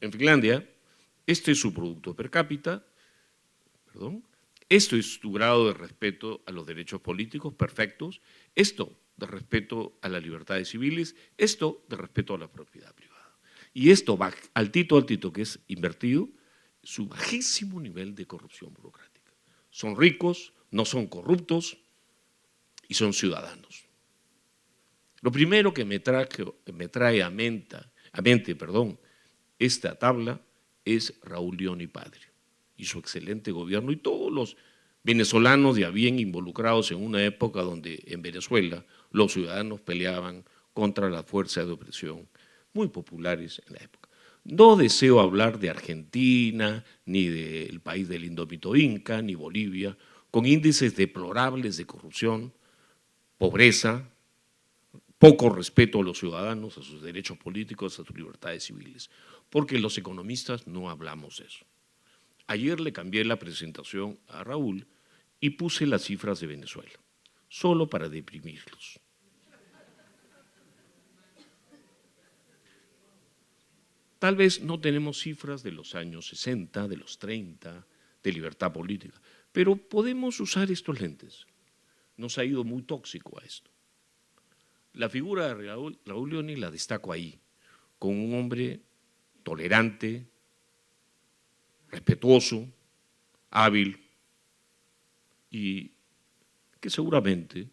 En Finlandia, este es su producto per cápita, esto es su grado de respeto a los derechos políticos perfectos, esto de respeto a las libertades civiles, esto de respeto a la propiedad privada. Y esto va altito, que es invertido, su bajísimo nivel de corrupción burocrática. Son ricos, no son corruptos y son ciudadanos. Lo primero que me trae a mente, esta tabla es Raúl Leoni padre y su excelente gobierno y todos los venezolanos ya bien involucrados en una época donde en Venezuela los ciudadanos peleaban contra las fuerzas de opresión muy populares en la época. No deseo hablar de Argentina, ni del país del indómito Inca, ni Bolivia, con índices deplorables de corrupción, pobreza, poco respeto a los ciudadanos, a sus derechos políticos, a sus libertades civiles, porque los economistas no hablamos de eso. Ayer le cambié la presentación a Raúl y puse las cifras de Venezuela, solo para deprimirlos. Tal vez no tenemos cifras de los años 60, de los 30, de libertad política, pero podemos usar estos lentes. Nos ha ido muy tóxico a esto. La figura de Raúl Leoni la destaco ahí, con un hombre tolerante, respetuoso, hábil y que seguramente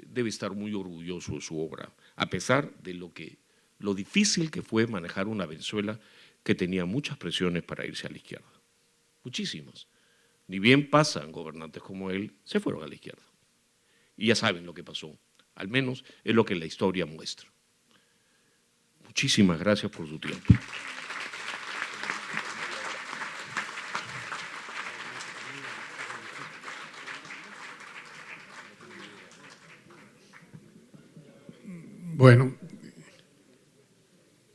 debe estar muy orgulloso de su obra, a pesar de lo difícil que fue manejar una Venezuela que tenía muchas presiones para irse a la izquierda, muchísimas. Ni bien pasan gobernantes como él, se fueron a la izquierda. Y ya saben lo que pasó, al menos es lo que la historia muestra. Muchísimas gracias por su tiempo. Bueno,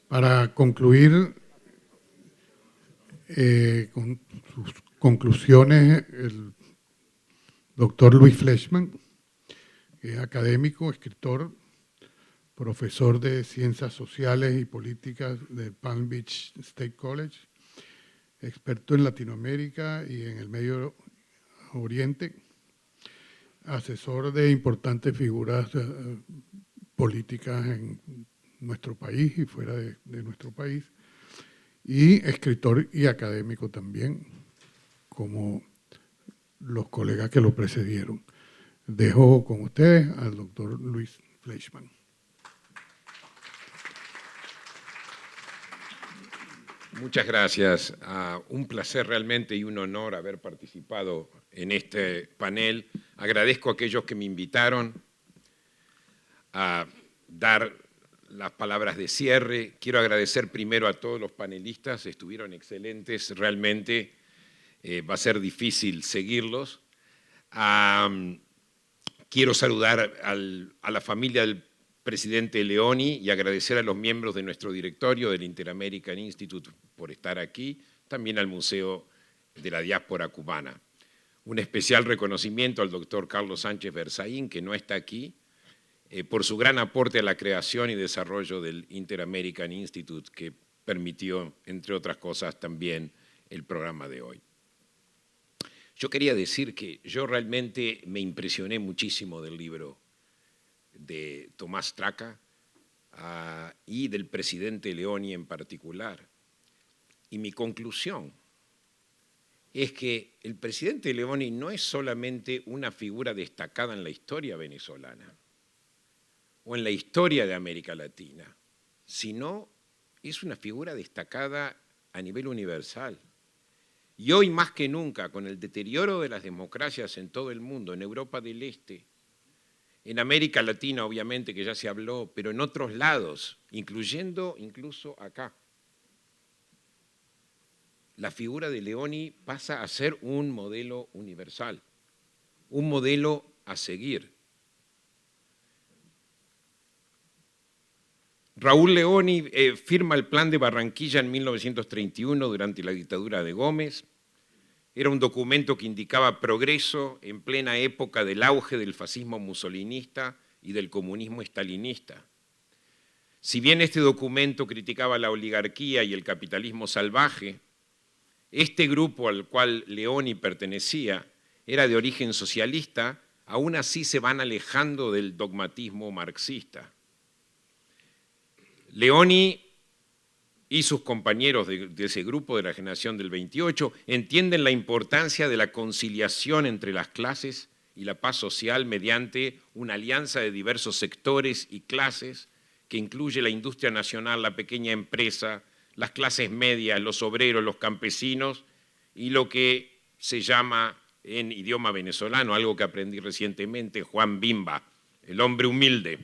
para concluir con sus conclusiones, el doctor Luis Fleischmann, que es académico, escritor, profesor de Ciencias Sociales y Políticas del Palm Beach State College, experto en Latinoamérica y en el Medio Oriente, asesor de importantes figuras políticas en nuestro país y fuera de nuestro país, y escritor y académico también, como los colegas que lo precedieron. Dejo con ustedes al doctor Luis Fleischmann. Muchas gracias. Un placer realmente y un honor haber participado en este panel. Agradezco a aquellos que me invitaron a dar las palabras de cierre. Quiero agradecer primero a todos los panelistas, estuvieron excelentes, realmente va a ser difícil seguirlos. Quiero saludar a la familia del presidente Leoni y agradecer a los miembros de nuestro directorio del Inter-American Institute por estar aquí, también al Museo de la Diáspora Cubana. Un especial reconocimiento al doctor Carlos Sánchez Berzaín, que no está aquí, por su gran aporte a la creación y desarrollo del Inter-American Institute, que permitió, entre otras cosas, también el programa de hoy. Yo quería decir que yo realmente me impresioné muchísimo del libro de Tomás Traca y del presidente Leoni en particular. Y mi conclusión es que el presidente Leoni no es solamente una figura destacada en la historia venezolana o en la historia de América Latina, sino es una figura destacada a nivel universal. Y hoy más que nunca, con el deterioro de las democracias en todo el mundo, en Europa del Este, en América Latina obviamente que ya se habló, pero en otros lados, incluyendo incluso acá, la figura de Leoni pasa a ser un modelo universal, un modelo a seguir. Raúl Leoni firma el Plan de Barranquilla en 1931 durante la dictadura de Gómez. Era un documento que indicaba progreso en plena época del auge del fascismo musolinista y del comunismo estalinista. Si bien este documento criticaba la oligarquía y el capitalismo salvaje, este grupo al cual Leoni pertenecía era de origen socialista, aún así se van alejando del dogmatismo marxista. Leoni y sus compañeros de ese grupo de la generación del 28 entienden la importancia de la conciliación entre las clases y la paz social mediante una alianza de diversos sectores y clases que incluye la industria nacional, la pequeña empresa, las clases medias, los obreros, los campesinos y lo que se llama en idioma venezolano, algo que aprendí recientemente, Juan Bimba, el hombre humilde.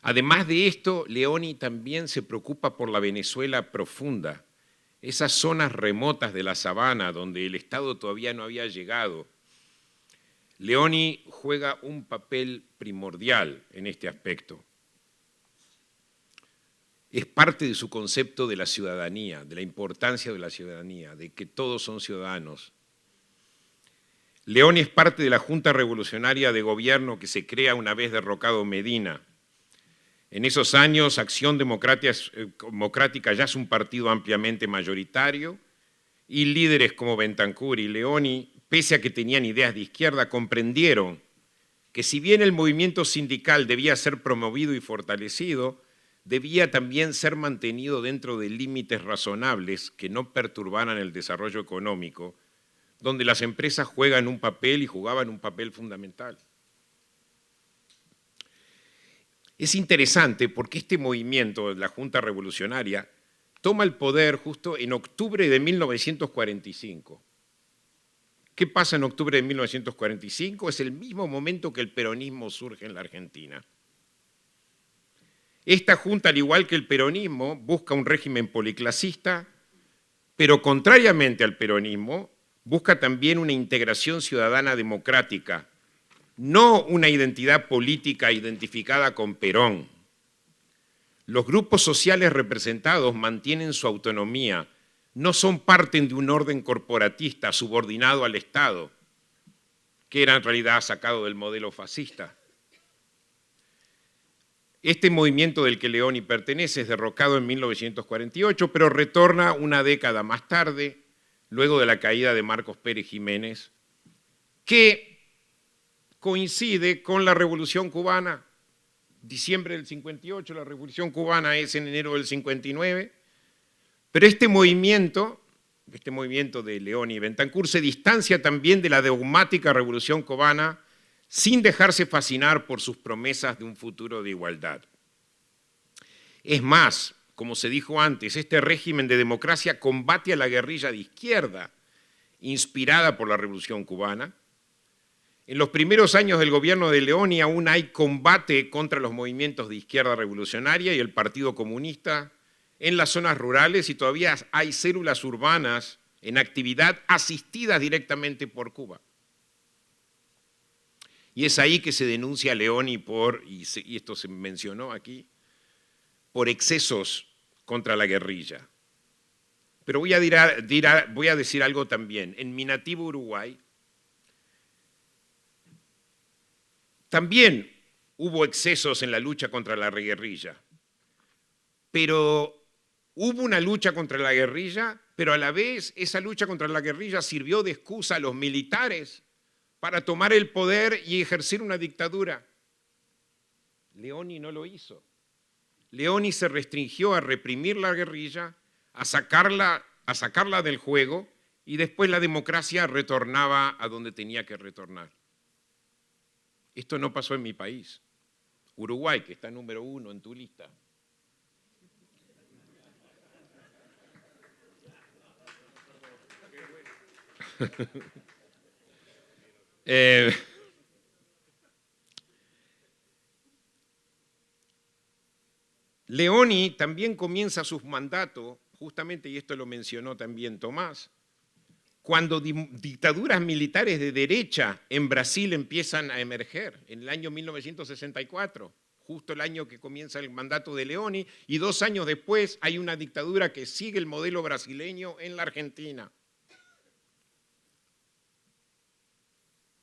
Además de esto, Leoni también se preocupa por la Venezuela profunda, esas zonas remotas de la sabana donde el Estado todavía no había llegado. Leoni juega un papel primordial en este aspecto. Es parte de su concepto de la ciudadanía, de la importancia de la ciudadanía, de que todos son ciudadanos. Leoni es parte de la Junta Revolucionaria de Gobierno que se crea una vez derrocado Medina. En esos años, Acción Democrática ya es un partido ampliamente mayoritario y líderes como Bentancur y Leoni, pese a que tenían ideas de izquierda, comprendieron que si bien el movimiento sindical debía ser promovido y fortalecido, debía también ser mantenido dentro de límites razonables que no perturbaran el desarrollo económico, donde las empresas juegan un papel y jugaban un papel fundamental. Es interesante porque este movimiento de la Junta Revolucionaria toma el poder justo en octubre de 1945. ¿Qué pasa en octubre de 1945? Es el mismo momento que el peronismo surge en la Argentina. Esta junta, al igual que el peronismo, busca un régimen policlasista, pero contrariamente al peronismo, busca también una integración ciudadana democrática, no una identidad política identificada con Perón. Los grupos sociales representados mantienen su autonomía, no son parte de un orden corporatista subordinado al Estado, que era en realidad sacado del modelo fascista. Este movimiento del que Leoni pertenece es derrocado en 1948, pero retorna una década más tarde, luego de la caída de Marcos Pérez Jiménez, que coincide con la Revolución Cubana. Diciembre del 58, la Revolución Cubana es en enero del 59, pero este movimiento de Leoni y Bentancur se distancia también de la dogmática Revolución Cubana sin dejarse fascinar por sus promesas de un futuro de igualdad. Es más, como se dijo antes, este régimen de democracia combate a la guerrilla de izquierda, inspirada por la Revolución Cubana. En los primeros años del gobierno de Leoni aún hay combate contra los movimientos de izquierda revolucionaria y el Partido Comunista en las zonas rurales y todavía hay células urbanas en actividad asistidas directamente por Cuba. Y es ahí que se denuncia a Leoni y esto se mencionó aquí, por excesos contra la guerrilla. Pero voy a decir algo también. En mi nativo Uruguay también hubo excesos en la lucha contra la guerrilla, pero hubo una lucha contra la guerrilla, pero a la vez esa lucha contra la guerrilla sirvió de excusa a los militares para tomar el poder y ejercer una dictadura. Leoni no lo hizo. Leoni se restringió a reprimir la guerrilla, a sacarla del juego y después la democracia retornaba a donde tenía que retornar. Esto no pasó en mi país, Uruguay, que está número 1 en tu lista. Leoni también comienza su mandato, justamente, y esto lo mencionó también Tomás, cuando dictaduras militares de derecha en Brasil empiezan a emerger, en el año 1964, justo el año que comienza el mandato de Leoni, y 2 años después hay una dictadura que sigue el modelo brasileño en la Argentina.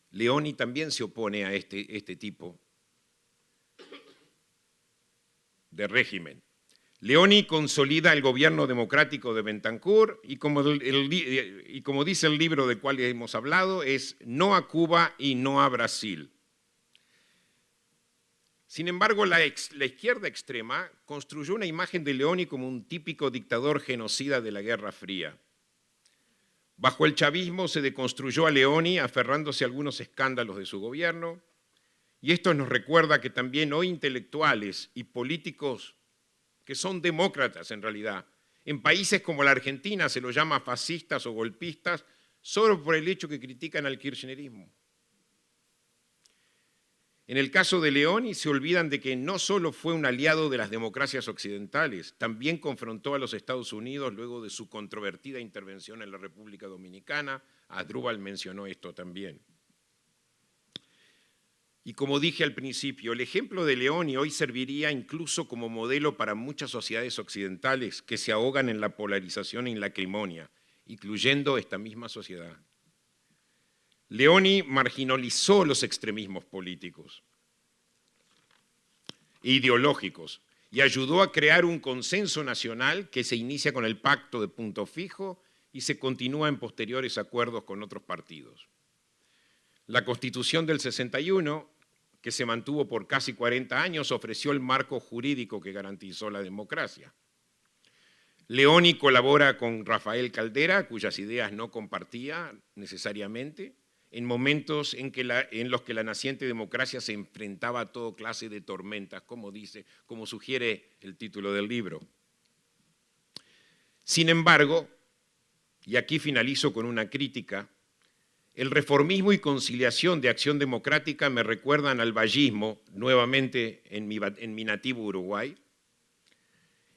Leoni también se opone a este tipo de régimen. Leoni consolida el gobierno democrático de Betancur y como dice el libro del cual hemos hablado, es no a Cuba y no a Brasil. Sin embargo, la izquierda extrema construyó una imagen de Leoni como un típico dictador genocida de la Guerra Fría. Bajo el chavismo se deconstruyó a Leoni aferrándose a algunos escándalos de su gobierno, y esto nos recuerda que también hoy intelectuales y políticos que son demócratas en realidad, en países como la Argentina se los llama fascistas o golpistas solo por el hecho que critican al kirchnerismo. En el caso de Leoni se olvidan de que no solo fue un aliado de las democracias occidentales, también confrontó a los Estados Unidos luego de su controvertida intervención en la República Dominicana. Asdrúbal mencionó esto también. Y como dije al principio, el ejemplo de Leoni hoy serviría incluso como modelo para muchas sociedades occidentales que se ahogan en la polarización y en la acrimonia, incluyendo esta misma sociedad. Leoni marginalizó los extremismos políticos e ideológicos y ayudó a crear un consenso nacional que se inicia con el Pacto de Punto Fijo y se continúa en posteriores acuerdos con otros partidos. La Constitución del 61, que se mantuvo por casi 40 años, ofreció el marco jurídico que garantizó la democracia. Leoni colabora con Rafael Caldera, cuyas ideas no compartía necesariamente, en momentos en los que la naciente democracia se enfrentaba a toda clase de tormentas, como sugiere el título del libro. Sin embargo, y aquí finalizo con una crítica, el reformismo y conciliación de Acción Democrática me recuerdan al vallismo, nuevamente en mi nativo Uruguay.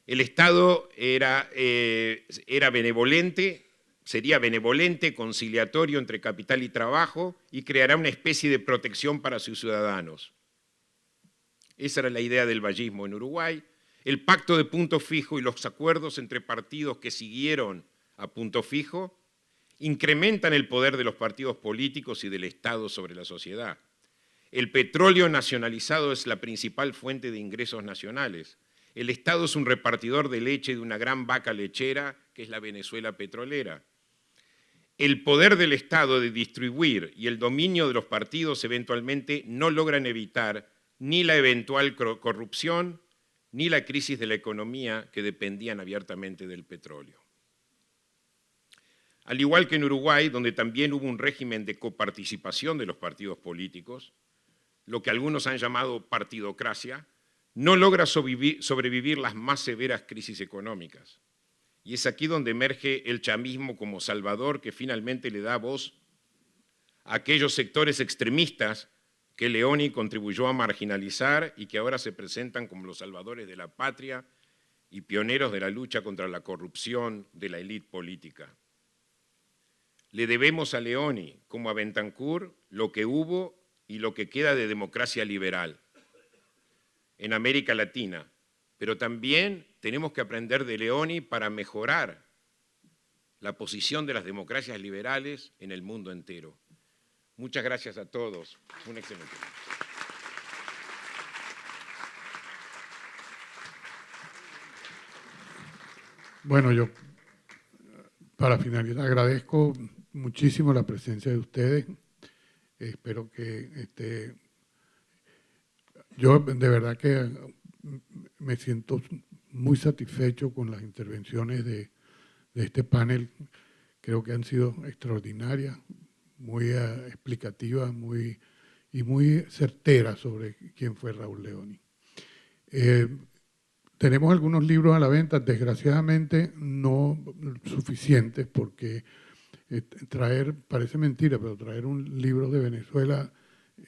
El Estado era benevolente, sería benevolente, conciliatorio entre capital y trabajo y creará una especie de protección para sus ciudadanos. Esa era la idea del vallismo en Uruguay. El Pacto de Punto Fijo y los acuerdos entre partidos que siguieron a Punto Fijo incrementan el poder de los partidos políticos y del Estado sobre la sociedad. El petróleo nacionalizado es la principal fuente de ingresos nacionales. El Estado es un repartidor de leche de una gran vaca lechera, que es la Venezuela petrolera. El poder del Estado de distribuir y el dominio de los partidos eventualmente no logran evitar ni la eventual corrupción ni la crisis de la economía que dependían abiertamente del petróleo. Al igual que en Uruguay, donde también hubo un régimen de coparticipación de los partidos políticos, lo que algunos han llamado partidocracia, no logra sobrevivir las más severas crisis económicas. Y es aquí donde emerge el chavismo como salvador que finalmente le da voz a aquellos sectores extremistas que Leoni contribuyó a marginalizar y que ahora se presentan como los salvadores de la patria y pioneros de la lucha contra la corrupción de la élite política. Le debemos a Leoni, como a Betancur, lo que hubo y lo que queda de democracia liberal en América Latina, pero también tenemos que aprender de Leoni para mejorar la posición de las democracias liberales en el mundo entero. Muchas gracias a todos. Un excelente día. Bueno, yo para finalizar agradezco muchísimo la presencia de ustedes. Espero que yo de verdad que me siento muy satisfecho con las intervenciones de este panel. Creo que han sido extraordinarias, muy explicativas y muy certeras sobre quién fue Raúl Leoni. Tenemos algunos libros a la venta, desgraciadamente no suficientes, porque traer, parece mentira, pero traer un libro de Venezuela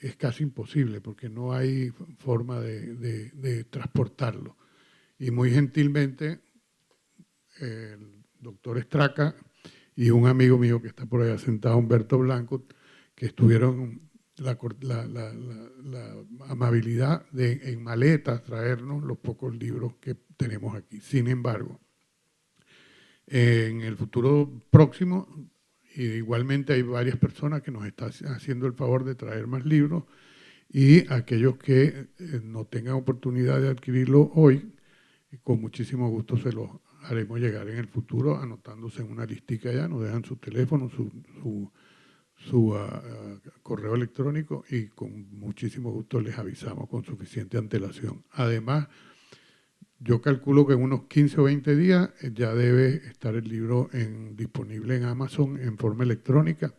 es casi imposible porque no hay forma de transportarlo. Y muy gentilmente el doctor Estraca y un amigo mío que está por allá sentado, Humberto Blanco, que estuvieron la amabilidad de en maletas traernos los pocos libros que tenemos aquí. Sin embargo, en el futuro próximo, igualmente hay varias personas que nos están haciendo el favor de traer más libros, y aquellos que no tengan oportunidad de adquirirlo hoy, con muchísimo gusto se los haremos llegar en el futuro, anotándose en una listica ya, nos dejan su teléfono, su correo electrónico, y con muchísimo gusto les avisamos con suficiente antelación. Además, yo calculo que en unos 15 o 20 días ya debe estar el libro disponible en Amazon en forma electrónica,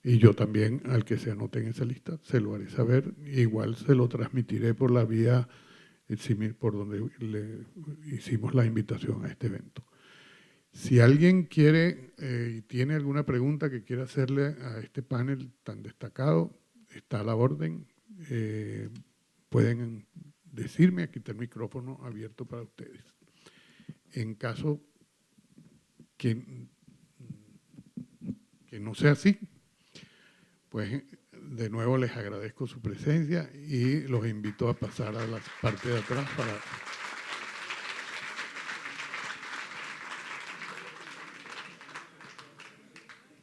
y yo también, al que se anote en esa lista, se lo haré saber. Igual se lo transmitiré por la vía por donde le hicimos la invitación a este evento. Si alguien quiere y tiene alguna pregunta que quiera hacerle a este panel tan destacado, está a la orden. Pueden decirme, aquí está el micrófono abierto para ustedes. En caso que no sea así, pues de nuevo les agradezco su presencia y los invito a pasar a la parte de atrás para